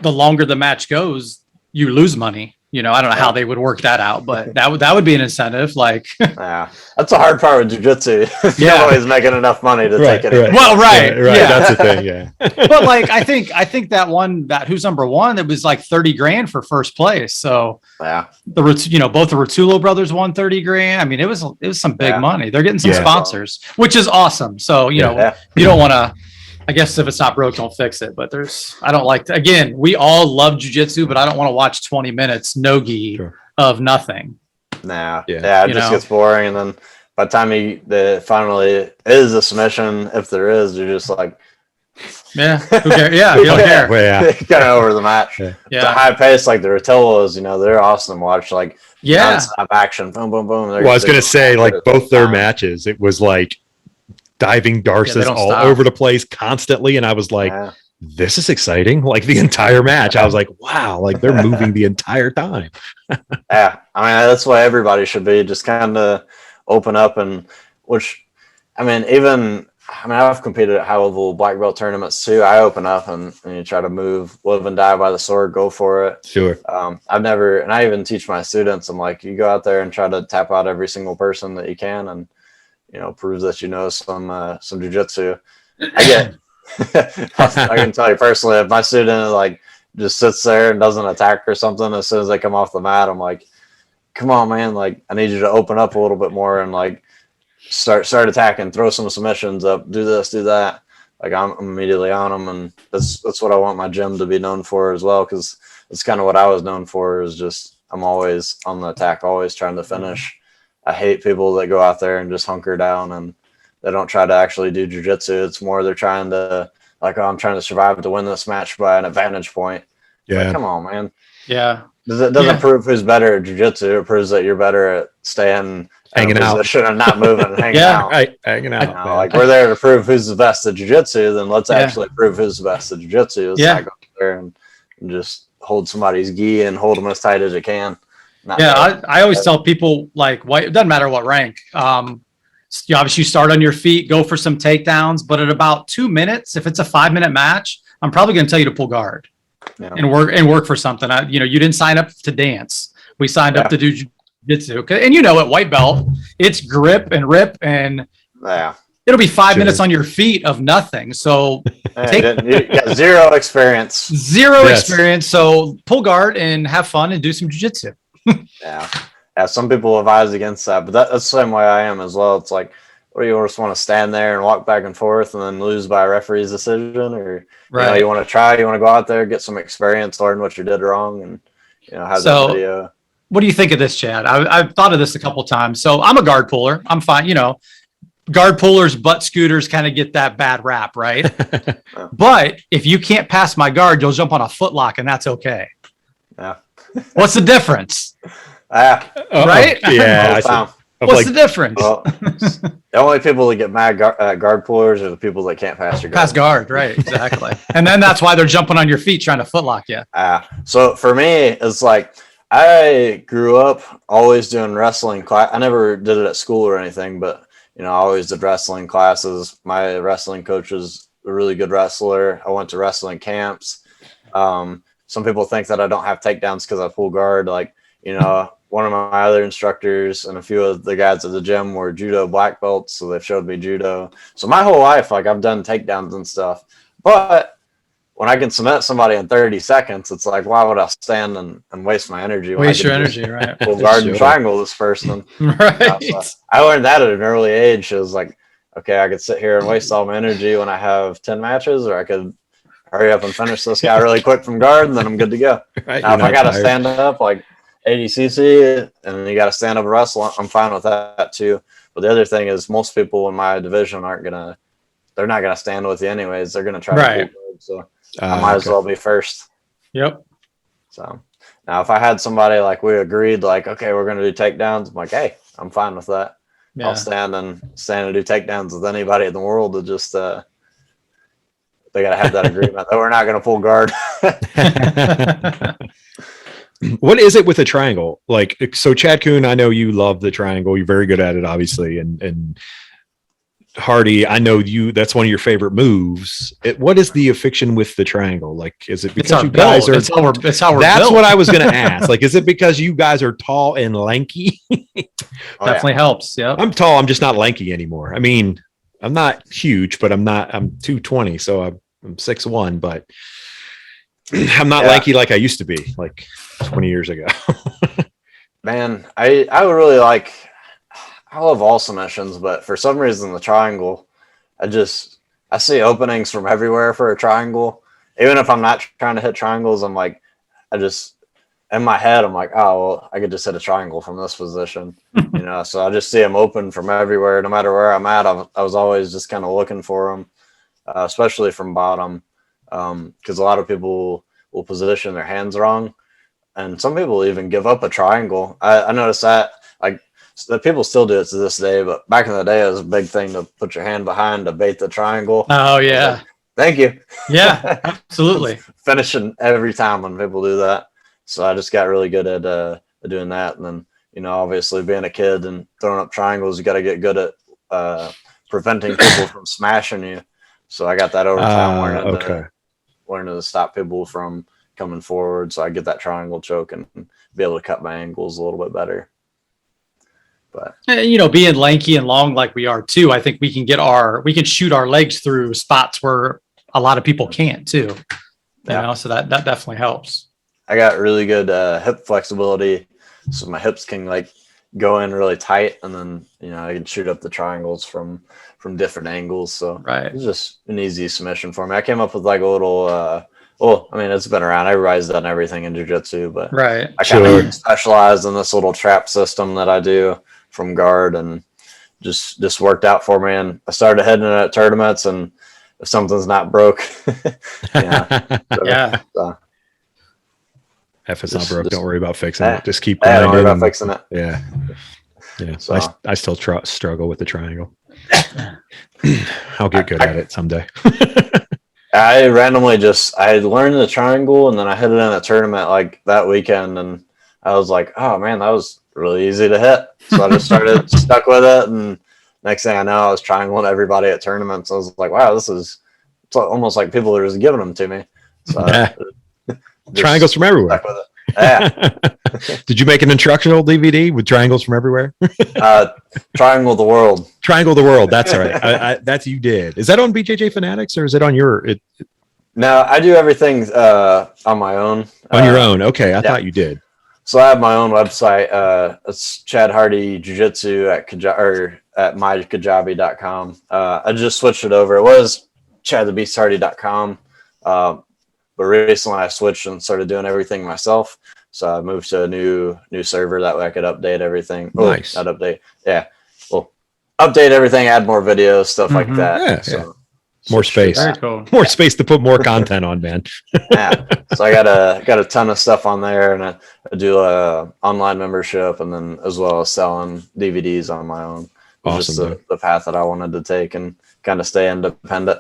the longer the match goes, you lose money. You know, I don't know how they would work that out, but that would be an incentive. Like, yeah, that's the hard part with jiu-jitsu. You're Yeah. always making enough money to Right, take it. right. well, right, Right. yeah. That's the thing. Yeah. But like, I think that who's number one, it was like 30 grand for first place. So Yeah, both the Rotullo brothers won 30 grand. I mean, it was some big Yeah. money. They're getting some Yeah. sponsors, which is awesome. So, you know, Yeah. you don't want to, I guess if it's not broke, don't fix it. But I don't like to, again, we all love jujitsu, but I don't want to watch 20 minutes no-gi Sure. of nothing. nah, Yeah. it You just know? gets boring, and then by the time it finally is a submission, if there is, you're just like, Yeah. Who cares? Yeah. You don't care. Well, yeah. kind of over the match. Yeah. The Yeah. high pace, like the Rotillos, they're awesome to watch. Like Yeah. nonstop action, boom, boom, boom. Well, I was going to say, like, both their matches, it was like diving Darces don't all stop. over the place constantly. And I was like, Yeah. this is exciting. Like the entire match, I was like, wow, like they're moving the entire time. Yeah, I mean that's why everybody should be, just kind of open up, and I've competed at high level black belt tournaments too. I open up and you try to move, live and die by the sword, go for it. Sure. I even teach my students, I'm like, you go out there and try to tap out every single person that you can, and prove that you know some jiu-jitsu. I can tell you personally, if my student like just sits there and doesn't attack or something, as soon as they come off the mat, I'm like, come on, man, like I need you to open up a little bit more and like start attacking, throw some submissions up, do this, do that. Like I'm immediately on them, and that's what I want my gym to be known for as well, because it's kind of what I was known for, is just I'm always on the attack, always trying to finish. I hate people that go out there and just hunker down and they don't try to actually do jiu-jitsu. It's more they're trying to, like, oh, I'm trying to survive to win this match by an advantage point. Yeah. Like, come on, man. Yeah. It doesn't prove who's better at jiu-jitsu. It proves that you're better at staying Hanging out. position and not moving and hanging Yeah. out. Right. Hanging out. man. Like we're there to prove who's the best at jiu-jitsu, then let's actually prove who's the best at jiu-jitsu. Let's not go out there and just hold somebody's gi and hold them as tight as you can. I always tell people, like, it doesn't matter what rank. You obviously start on your feet, go for some takedowns, but at about 2 minutes, if it's a 5-minute match, I'm probably going to tell you to pull guard and work for something. You didn't sign up to dance. We signed up to do jiu-jitsu. And at white belt, it's grip and rip, and it'll be 5 minutes on your feet of nothing. So you got zero experience. Experience. So pull guard and have fun and do some jiu-jitsu. Yeah, some people advise against that, but that's the same way I am as well. It's like, what do you just want to stand there and walk back and forth and then lose by a referee's decision, or you want to try, you want to go out there, get some experience, learn what you did wrong, and have that video. What do you think of this, Chad? I've thought of this a couple times. So I'm a guard puller. I'm fine. Guard pullers, butt scooters kind of get that bad rap, right? But if you can't pass my guard, you'll jump on a foot lock, and that's okay. Yeah. What's the difference? Right? Yeah. What's the difference? Well, the only people that get mad guard pullers are the people that can't pass your guard. Pass guard, right? Exactly. And then that's why they're jumping on your feet trying to foot lock you. So for me, it's like I grew up always doing wrestling class. I never did it at school or anything, but I always did wrestling classes. My wrestling coach was a really good wrestler. I went to wrestling camps. Some people think that I don't have takedowns because I pull guard. Like, one of my other instructors and a few of the guys at the gym were judo black belts, so they've showed me judo. So my whole life, like, I've done takedowns and stuff. But when I can submit somebody in 30 seconds, it's like, why would I stand and waste my energy? Waste your energy, right? Pull guard and triangle this person. Right. So I learned that at an early age. It was like, okay, I could sit here and waste all my energy when I have 10 matches, or I could hurry up and finish this guy really quick from guard, and then I'm good to go. Right. Now, if I got to stand up like 80cc and you got to stand up and wrestle, I'm fine with that too. But the other thing is, most people in my division they're not going to stand with you anyways. They're going to try to pull guard, so I might as well be first. Yep. So now if I had somebody like we agreed, like, okay, we're going to do takedowns, I'm like, hey, I'm fine with that. Yeah. I'll stand and do takedowns with anybody in the world. To just they got to have that agreement that we're not going to pull guard. What is it with a triangle? Like, so Chad Kuhn, I know you love the triangle. You're very good at it, obviously. And Hardy, I know that's one of your favorite moves. What is the affliction with the triangle? Like, is it because you guys are? It's how we're That's built. what I was going to ask. Like, is it because you guys are tall and lanky? Definitely helps. Yeah, I'm tall. I'm just not lanky anymore. I mean, I'm not huge, but I'm 220, so I'm 6'1", but I'm not lanky like I used to be, like 20 years ago. Man, I would really like. I love all submissions, but for some reason the triangle, I see openings from everywhere for a triangle. Even if I'm not trying to hit triangles, I'm like, in my head, I'm like, oh, well, I could just hit a triangle from this position, So I just see them open from everywhere, no matter where I'm at. I was always just kind of looking for them, especially from bottom, because a lot of people will position their hands wrong, and some people even give up a triangle. I noticed that, like, the people still do it to this day, but back in the day, it was a big thing to put your hand behind to bait the triangle. Oh yeah. Like, thank you. Yeah, absolutely. Finishing every time when people do that. So I just got really good at doing that. And then, obviously being a kid and throwing up triangles, you got to get good at preventing people from smashing you. So I got that over time, learning to stop people from coming forward. So I get that triangle choke and be able to cut my angles a little bit better. But being lanky and long like we are too, I think we can shoot our legs through spots where a lot of people can't too. So that definitely helps. I got really good hip flexibility, so my hips can like go in really tight, and then I can shoot up the triangles from different angles. So it's just an easy submission for me. I came up with like a little. It's been around. Everybody's done everything in jiu-jitsu, but I kind of specialize in this little trap system that I do from guard, and just worked out for me. And I started heading at tournaments, and if something's not broke, If it's not broke, don't worry about fixing it. Just keep grinding. Don't worry about fixing it. Yeah. So I still struggle with the triangle. I'll get good at it someday. I randomly I learned the triangle, and then I hit it in a tournament like that weekend, and I was like, oh man, that was really easy to hit. So I just stuck with it, and next thing I know, I was triangling everybody at tournaments. I was like, wow, it's almost like people are just giving them to me. So triangles from everywhere. Stuck with it. Yeah. Did you make an instructional DVD with triangles from everywhere? Triangle the world. Triangle the world. That's right. That's you did. Is that on BJJ Fanatics, or is it on your? No, I do everything on my own. On your own. Okay, I thought you did. So I have my own website. It's Chad Hardy Jiu-Jitsu at mykajabi.com. I just switched it over. It was chadthebeasthardy.com. But recently I switched and started doing everything myself. So I moved to a new server. That way I could update everything. Nice. Not update. Yeah. Well, update everything, add more videos, stuff like that. Yeah. So, more space. Very cool. More space to put more content on, man. Yeah. So I got a ton of stuff on there, and I do a online membership, and then as well as selling DVDs on my own. Awesome. Just the path that I wanted to take and kind of stay independent.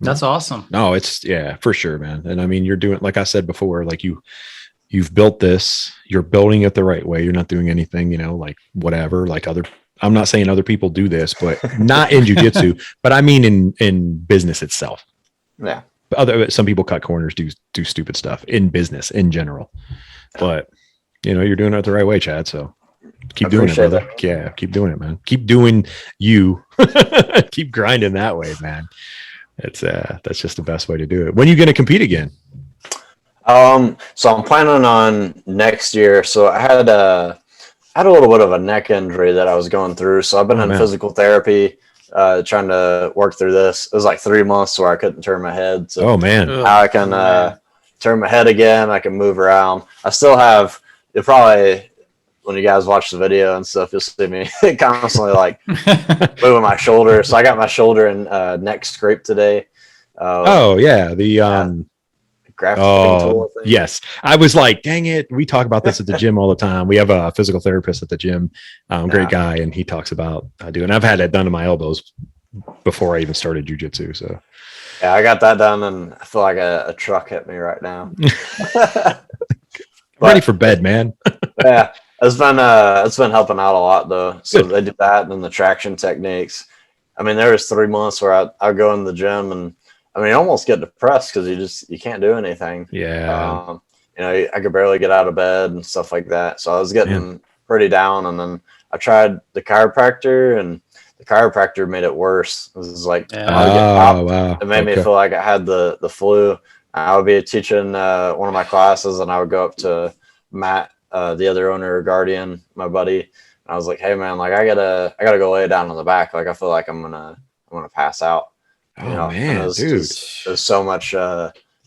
That's awesome. No, it's for sure, man. And I mean, you're doing, like I said before, like you've built this, you're building it the right way. You're not doing anything, like whatever, like I'm not saying other people do this, but not in jiu-jitsu, but I mean in business itself. Yeah. Some people cut corners, do stupid stuff in business in general, but you're doing it the right way, Chad. So keep doing it, brother. That. Yeah. Keep doing it, man. Keep doing you. Keep grinding that way, man. That's just the best way to do it. When are you going to compete again? So I'm planning on next year. So I had a little bit of a neck injury that I was going through. So I've been in physical therapy, trying to work through this. It was like 3 months where I couldn't turn my head. So now I can turn my head again. I can move around. I still have, probably when you guys watch the video and stuff, you'll see me constantly like moving my shoulder. So I got my shoulder and neck scrape today. The grappling tool thing. Yes. I was like, dang it. We talk about this at the gym all the time. We have a physical therapist at the gym, great guy. And he talks about and I've had that done to my elbows before I even started jiu-jitsu. So yeah, I got that done, and I feel like a truck hit me right now. Ready for bed, man. Yeah. It's been helping out a lot though. So they do that, and then the traction techniques. I mean, there was 3 months where I'd go in the gym and I mean, you almost get depressed because you can't do anything. Yeah. You know, I could barely get out of bed and stuff like that. So I was getting pretty down. And then I tried the chiropractor, and the chiropractor made it worse. It was like, wow. It made me feel like I had the flu. I would be teaching one of my classes, and I would go up to Matt, the other owner or guardian, my buddy. And I was like, hey man, like I gotta go lay down on the back. Like I feel like I'm gonna pass out. Oh man, dude. There's so much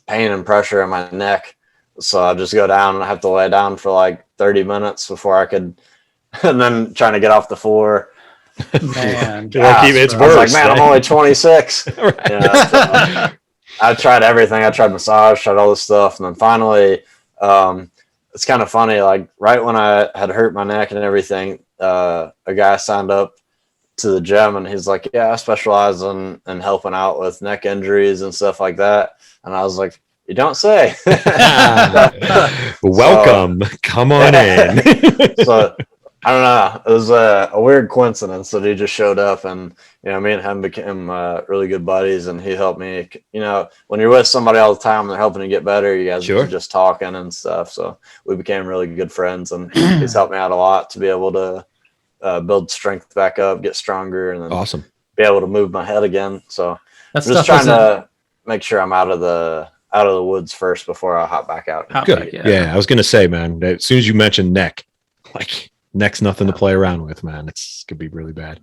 pain and pressure in my neck. So I just go down and I have to lay down for like 30 minutes before I could, and then trying to get off the floor. Man, it's worse. Like, man, I'm only 26. Right. You know, so I tried everything. I tried massage, tried all this stuff, and then finally, it's kind of funny. Like right when I had hurt my neck and everything, a guy signed up to the gym, and he's like, yeah, I specialize in helping out with neck injuries and stuff like that. And I was like, you don't say. Welcome. Come on in. So I don't know. It was a weird coincidence that he just showed up, and you know, me and him became really good buddies, and he helped me. You know, when you're with somebody all the time, they're helping you get better. You guys are just talking and stuff. So we became really good friends, and he's helped me out a lot to be able to build strength back up, get stronger, and then be able to move my head again. So I'm just trying to make sure I'm out of the woods first before I hop back out. Good. Yeah, I was gonna say, man, as soon as you mentioned neck, like neck's nothing to play around with, man. It's could be really bad.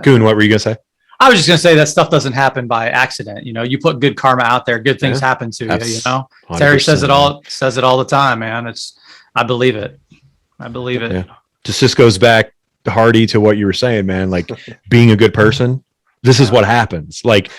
Koon, what were you gonna say? I was just gonna say that stuff doesn't happen by accident. You know, you put good karma out there, good things happen to you. You know, Terry says it all the time, man. I believe it. Yeah. Just this goes back, Hardy, to what you were saying, man. Like being a good person. This is what happens. Like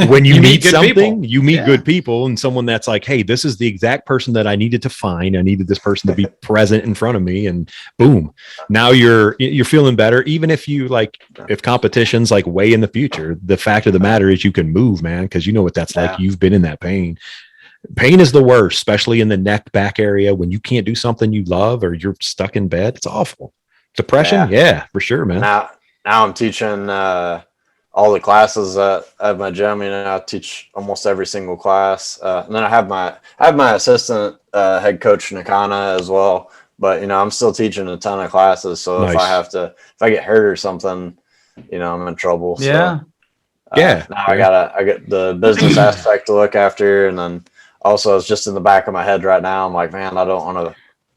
when you meet something, you meet good people, and someone that's like, hey, this is the exact person that I needed to find. I needed this person to be present in front of me, and boom, now you're feeling better. Even if if competition's like way in the future, the fact of the matter is you can move, man, because you know what that's like. You've been in that pain. Pain is the worst, especially in the neck back area when you can't do something you love or you're stuck in bed. It's awful. Depression, for sure, man. Now I'm teaching all the classes at my gym. You know, I teach almost every single class, and then I have my assistant head coach Nakana as well. But you know, I'm still teaching a ton of classes. So if I get hurt or something, you know, I'm in trouble. Yeah. So, now I got the business aspect to look after, and then also it's just in the back of my head right now. I'm like, man, I don't want to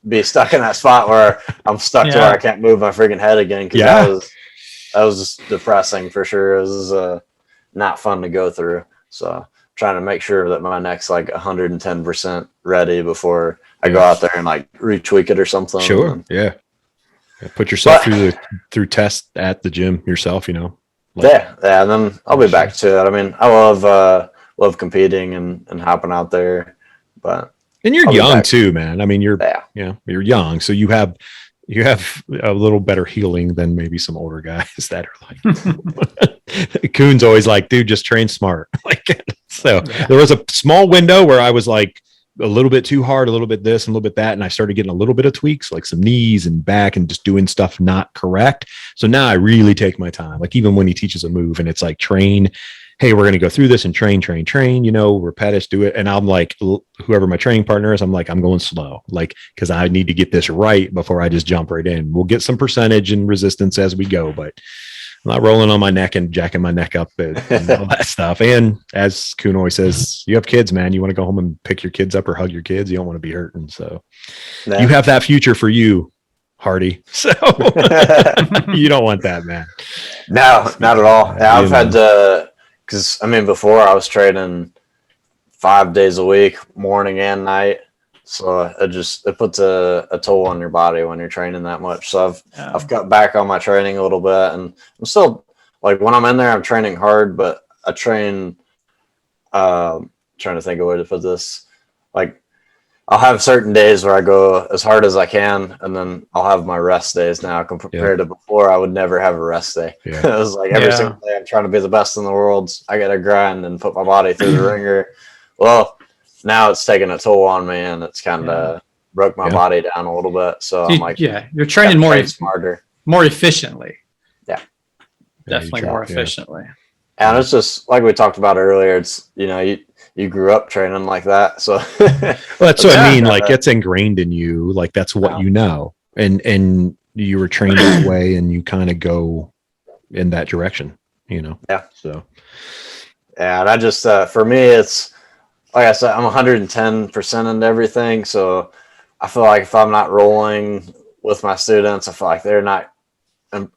be stuck in that spot where I'm stuck to where I can't move my freaking head again. Cause that was just depressing for sure. It was not fun to go through. So trying to make sure that my neck's like 110% ready before I go out there and like retweak it or something. Sure. Yeah. Put yourself through tests at the gym yourself, you know. And then I'll be back to it. I mean, I love competing and hopping out there, and you're young too, man. I mean, you're young, so you have a little better healing than maybe some older guys that are like, Koon's always like, dude, just train smart. There was a small window where I was like a little bit too hard, a little bit this and a little bit that. And I started getting a little bit of tweaks, like some knees and back and just doing stuff not correct. So now I really take my time. Like even when he teaches a move and it's like train, hey, we're going to go through this and train, you know, repetitive, do it. And I'm like, whoever my training partner is, I'm like, I'm going slow, like, cause I need to get this right before I just jump right in. We'll get some percentage and resistance as we go, but I'm not rolling on my neck and jacking my neck up and all that stuff. And as Koon always says, you have kids, man, you want to go home and pick your kids up or hug your kids. You don't want to be hurting. So you have that future for you, Hardy. So you don't want that, man. No, not at all. Yeah, I've had to, because I mean, before I was training 5 days a week, morning and night. So it puts a toll on your body when you're training that much. So I've cut back on my training a little bit, and I'm still like when I'm in there, I'm training hard, but I train. Trying to think of a way to put this. Like I'll have certain days where I go as hard as I can, and then I'll have my rest days now compared to before. I would never have a rest day. Yeah. It was like every single day I'm trying to be the best in the world. I got to grind and put my body through the ringer. Well, now it's taking a toll on me, and it's kind of broke my body down a little bit. So I'm like, you're training more smarter, more efficiently. Yeah, definitely more efficiently. And it's just like we talked about earlier. It's, you grew up training like that. So Well, that's what I mean. Like it's ingrained in you. Like that's what you know. And you were trained that way and you kind of go in that direction, Yeah. So. Yeah. And I just, for me, it's like I said, I'm 110% into everything. So I feel like if I'm not rolling with my students, I feel like they're not,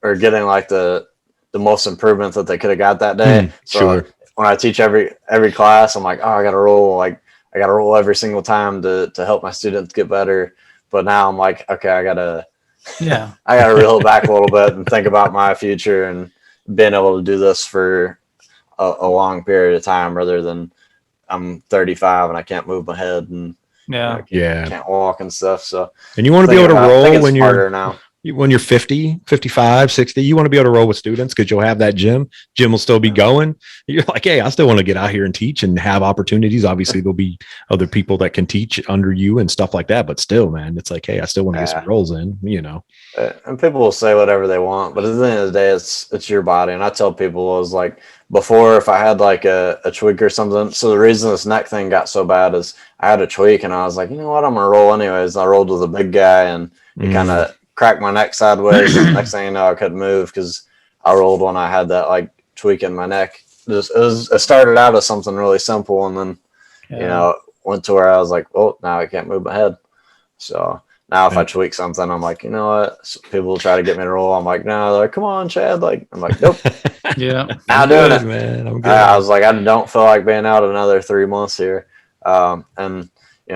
or getting like the most improvement that they could have got that day. So sure. when I teach every class, I'm like, oh, I got to roll every single time to help my students get better. But now I'm like, okay, I got to reel it back a little bit and think about my future and being able to do this for a long period of time rather than I'm 35 and I can't move my head and can't walk and stuff. So, and you want to be able to roll when you're now. When you're 50, 55, 60, you want to be able to roll with students because you'll have that gym will still be going. You're like, hey, I still want to get out here and teach and have opportunities. Obviously, there'll be other people that can teach under you and stuff like that. But still, man, it's like, hey, I still want to get some rolls in, And people will say whatever they want, but at the end of the day, it's your body. And I tell people, it was like before, if I had like a tweak or something. So the reason this neck thing got so bad is I had a tweak and I was like, you know what, I'm gonna roll anyways. I rolled with a big guy and it kind of cracked my neck sideways. And next thing you know, I couldn't move because I rolled when I had that like tweak in my neck. It started out as something really simple, and then went to where I was like, oh, now I can't move my head. So now if I tweak something, I'm like, you know what? So people will try to get me to roll. I'm like, no. They're like, come on, Chad. Like, I'm like, nope. Not doing it, man. I'm good. I was like, I don't feel like being out another 3 months here. And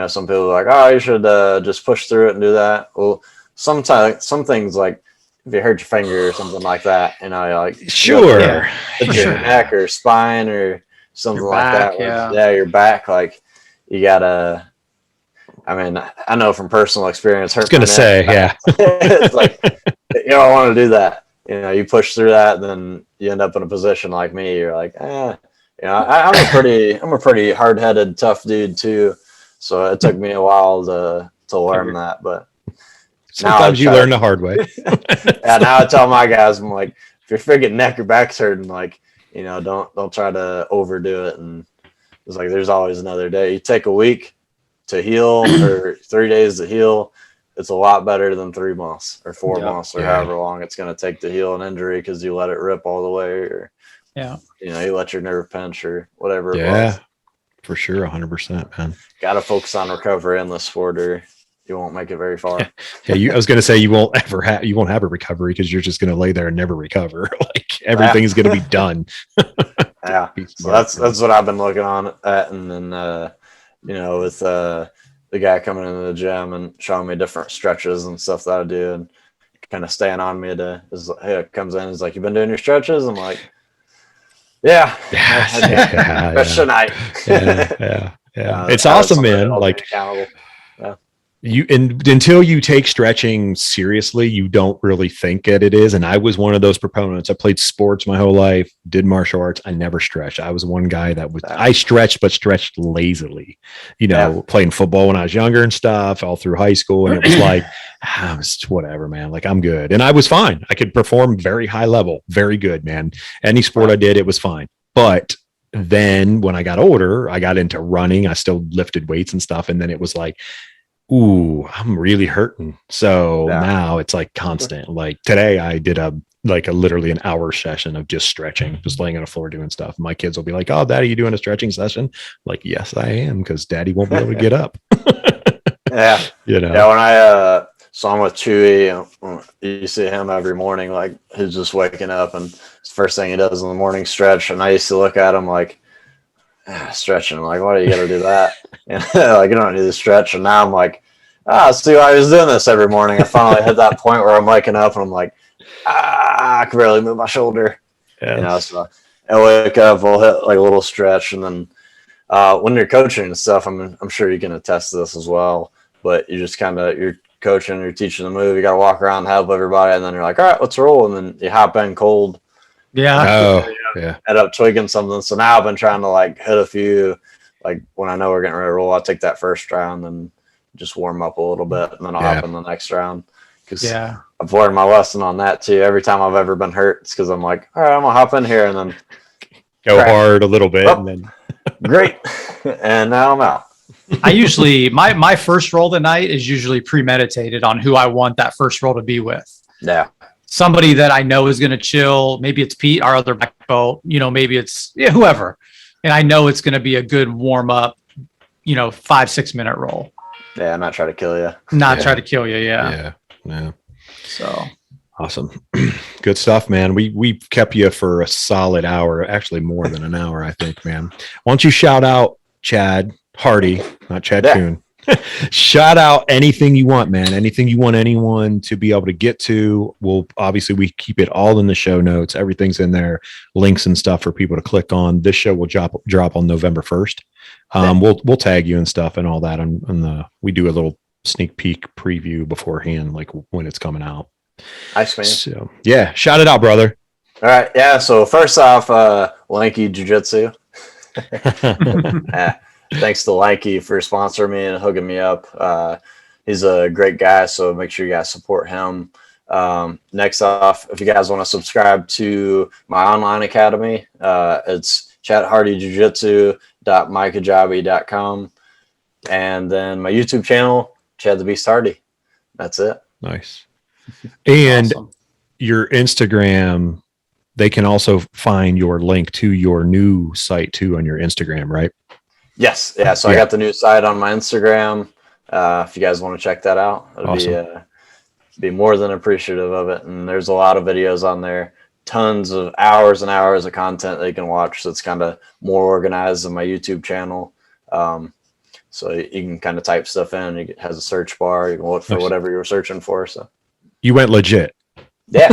some people are like, oh, you should just push through it and do that. Well, sometimes some things like if you hurt your finger or something like that, you're like sure, your neck or spine or something your like back, that. Your back, like you gotta. I mean, I know from personal experience. I was gonna say, it's like you don't want to do that. You push through that, then you end up in a position like me. You're like, I'm a pretty hard-headed, tough dude too. So it took me a while to learn that, but. Sometimes you learn the hard way. And now I tell my guys, I'm like, if you're freaking neck or back's hurting, like, don't try to overdo it. And it's like, there's always another day. You take a week to heal or 3 days to heal. It's a lot better than 3 months or 4 months or however long it's going to take to heal an injury because you let it rip all the way or, you let your nerve pinch or whatever it was. For sure. 100%, man. Got to focus on recovery in this sport or you won't make it very far. I was going to say you won't have a recovery because you're just going to lay there and never recover. Like everything's going to be done. So that's what I've been looking on at. And then, with the guy coming into the gym and showing me different stretches and stuff that I do and kind of staying on me it comes in. He's like, you been doing your stretches? I'm like, stretch tonight. It's awesome, man. Like until you take stretching seriously, you don't really think that it is. And I was one of those proponents. I played sports my whole life, did martial arts. I never stretched. I was one guy I stretched, but stretched lazily, playing football when I was younger and stuff all through high school. And it was like, whatever, man, like I'm good. And I was fine. I could perform very high level, very good, man. Any sport I did, it was fine. But then when I got older, I got into running. I still lifted weights and stuff. And then it was like, ooh, I'm really hurting. So now it's like constant. Like today I did literally an hour session of just stretching, just laying on the floor doing stuff. My kids will be like, oh, Daddy, you doing a stretching session? I'm like, yes, I am. Cause Daddy won't be able to get up. When so I'm with Chewy, you see him every morning, like he's just waking up and first thing he does in the morning stretch. And I used to look at him like, stretching. I'm like, why do you got to do that? Like, you don't need to stretch. And now I'm like, see why I was doing this every morning. I finally hit that point where I'm waking up and I'm like, I can barely move my shoulder. So I wake up, we'll hit like a little stretch. And then when you're coaching and stuff, I'm sure you can attest to this as well, but you just you're coaching, you're teaching the move, you got to walk around and help everybody. And then you're like, all right, let's roll. And then you hop in cold. End up tweaking something. So now I've been trying to like hit a few, like when I know we're getting ready to roll, I'll take that first round and just warm up a little bit and then I'll hop in the next round. Cause I've learned my lesson on that too. Every time I've ever been hurt, it's because I'm like, all right, I'm gonna hop in here and then go Crack. hard a little bit, Oh. and then Great. And now I'm out. I usually, my first roll of the night is usually premeditated on who I want that first roll to be with. Yeah. Somebody that I know is going to chill. Maybe it's Pete, our other black belt, maybe it's whoever. And I know it's going to be a good warm up, 5-6 minute roll. Yeah, I'm not trying to kill you. Not try to kill you. Yeah. So awesome. Good stuff, man. We kept you for a solid hour, actually more than an hour, I think, man. Why don't you shout out Chad Hardy, not Chad Kuhn. Shout out anything you want, man. Anything you want anyone to be able to get to. We keep it all in the show notes. Everything's in there, links and stuff for people to click on. This show will drop on November 1st. We'll tag you and stuff and all that we do a little sneak peek preview beforehand, like when it's coming out. Nice, man. So yeah, shout it out, brother. All right. Yeah. So first off, Lanky Jiu-Jitsu. Thanks to Lanky for sponsoring me and hooking me up. He's a great guy, so make sure you guys support him. Next off, if you guys want to subscribe to my online academy, it's chadhardyjujitsu.mykajabi.com. And then my YouTube channel, Chad the Beast Hardy. That's it. Nice. And awesome. Your Instagram, they can also find your link to your new site too on your Instagram, right? Yes. Yeah. So I got the new site on my Instagram. If you guys want to check that out, it'll be more than appreciative of it. And there's a lot of videos on there, tons of hours and hours of content that you can watch. So it's kind of more organized than my YouTube channel. So you can kind of type stuff in. It has a search bar. You can look for whatever you were searching for. So you went legit. Yeah.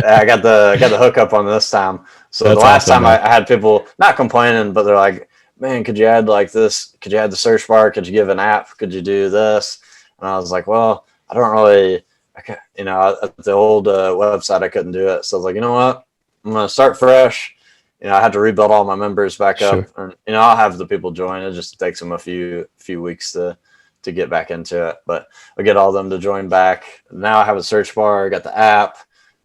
I got the hookup on this time. So the last time I had people not complaining, but they're like, man, could you add like this? Could you add the search bar? Could you give an app? Could you do this? And I was like, well, I don't really, at the old website, I couldn't do it. So I was like, you know what? I'm going to start fresh. I had to rebuild all my members back up, and I'll have the people join. It just takes them a few weeks to get back into it, but I'll get all of them to join back. Now I have a search bar. I got the app.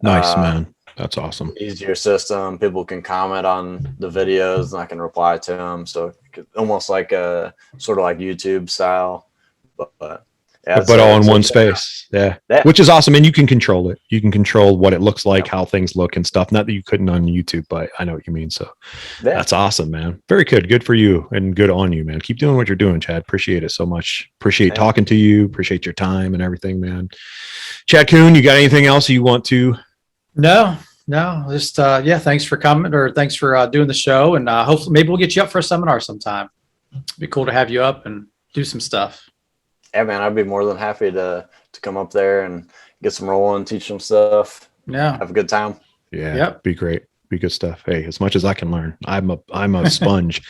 Nice, man. That's awesome. Easier system. People can comment on the videos and I can reply to them. So almost like a sort of like YouTube style, but all in one space. Yeah. Which is awesome. And you can control it. You can control what it looks like, how things look and stuff. Not that you couldn't on YouTube, but I know what you mean. So that's awesome, man. Very good. Good for you and good on you, man. Keep doing what you're doing, Chad. Appreciate it so much. Appreciate talking to you. Appreciate your time and everything, man. Chad Kuhn, you got anything else you want to? No, just, thanks for coming, or thanks for doing the show. And hopefully maybe we'll get you up for a seminar sometime. It'd be cool to have you up and do some stuff. Yeah, man, I'd be more than happy to come up there and get some rolling, teach them stuff. Yeah. Have a good time. Yeah. Yep. Be great. Be good stuff. Hey, as much as I can learn, I'm a sponge.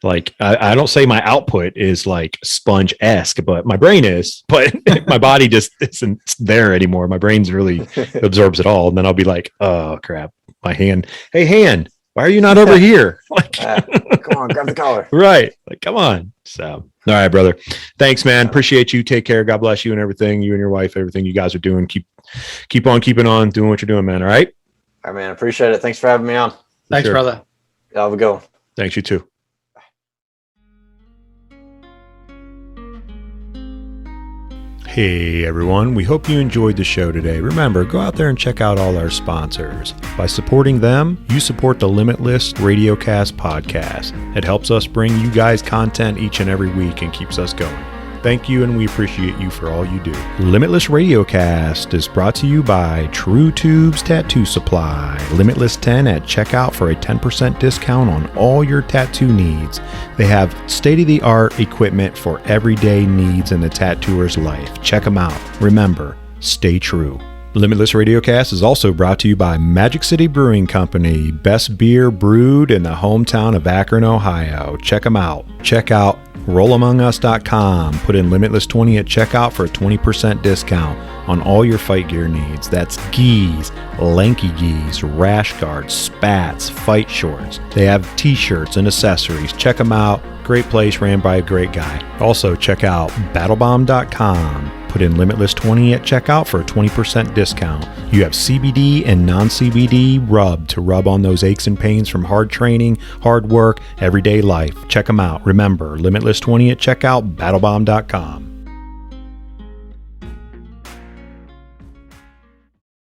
Like I don't say my output is like sponge-esque, but my brain is, but my body just isn't there anymore. My brain's really absorbs it all. And then I'll be like, oh crap, my hand. Hey, hand, why are you not over here? Like, come on, grab the collar. Right. Like, come on. So, all right, brother. Thanks, man. Appreciate you. Take care. God bless you and everything. You and your wife, everything you guys are doing. Keep on keeping on, doing what you're doing, man. All right. All right, man. Appreciate it. Thanks for having me on. Thanks, brother. Yeah, have a good one. Thanks, you too. Hey everyone, we hope you enjoyed the show today. Remember, go out there and check out all our sponsors. By supporting them, you support the LimitLess Radiocast podcast. It helps us bring you guys content each and every week and keeps us going. Thank you, and we appreciate you for all you do. Limitless Radiocast is brought to you by True Tubes Tattoo Supply. Limitless 10 at checkout for a 10% discount on all your tattoo needs. They have state-of-the-art equipment for everyday needs in the tattooer's life. Check them out. Remember, stay true. Limitless Radiocast is also brought to you by Magic City Brewing Company. Best beer brewed in the hometown of Akron, Ohio. Check them out. Check out RollAmongUs.com. Put in Limitless20 at checkout for a 20% discount on all your fight gear needs. That's gis, lanky gis, rash guards, spats, fight shorts. They have t-shirts and accessories. Check them out. Great place ran by a great guy. Also check out battlebomb.com. Put in Limitless20 at checkout for a 20% discount. You have CBD and non-CBD rub to rub on those aches and pains from hard training, hard work, everyday life. Check them out. Remember, Limitless20 at checkout, battlebomb.com.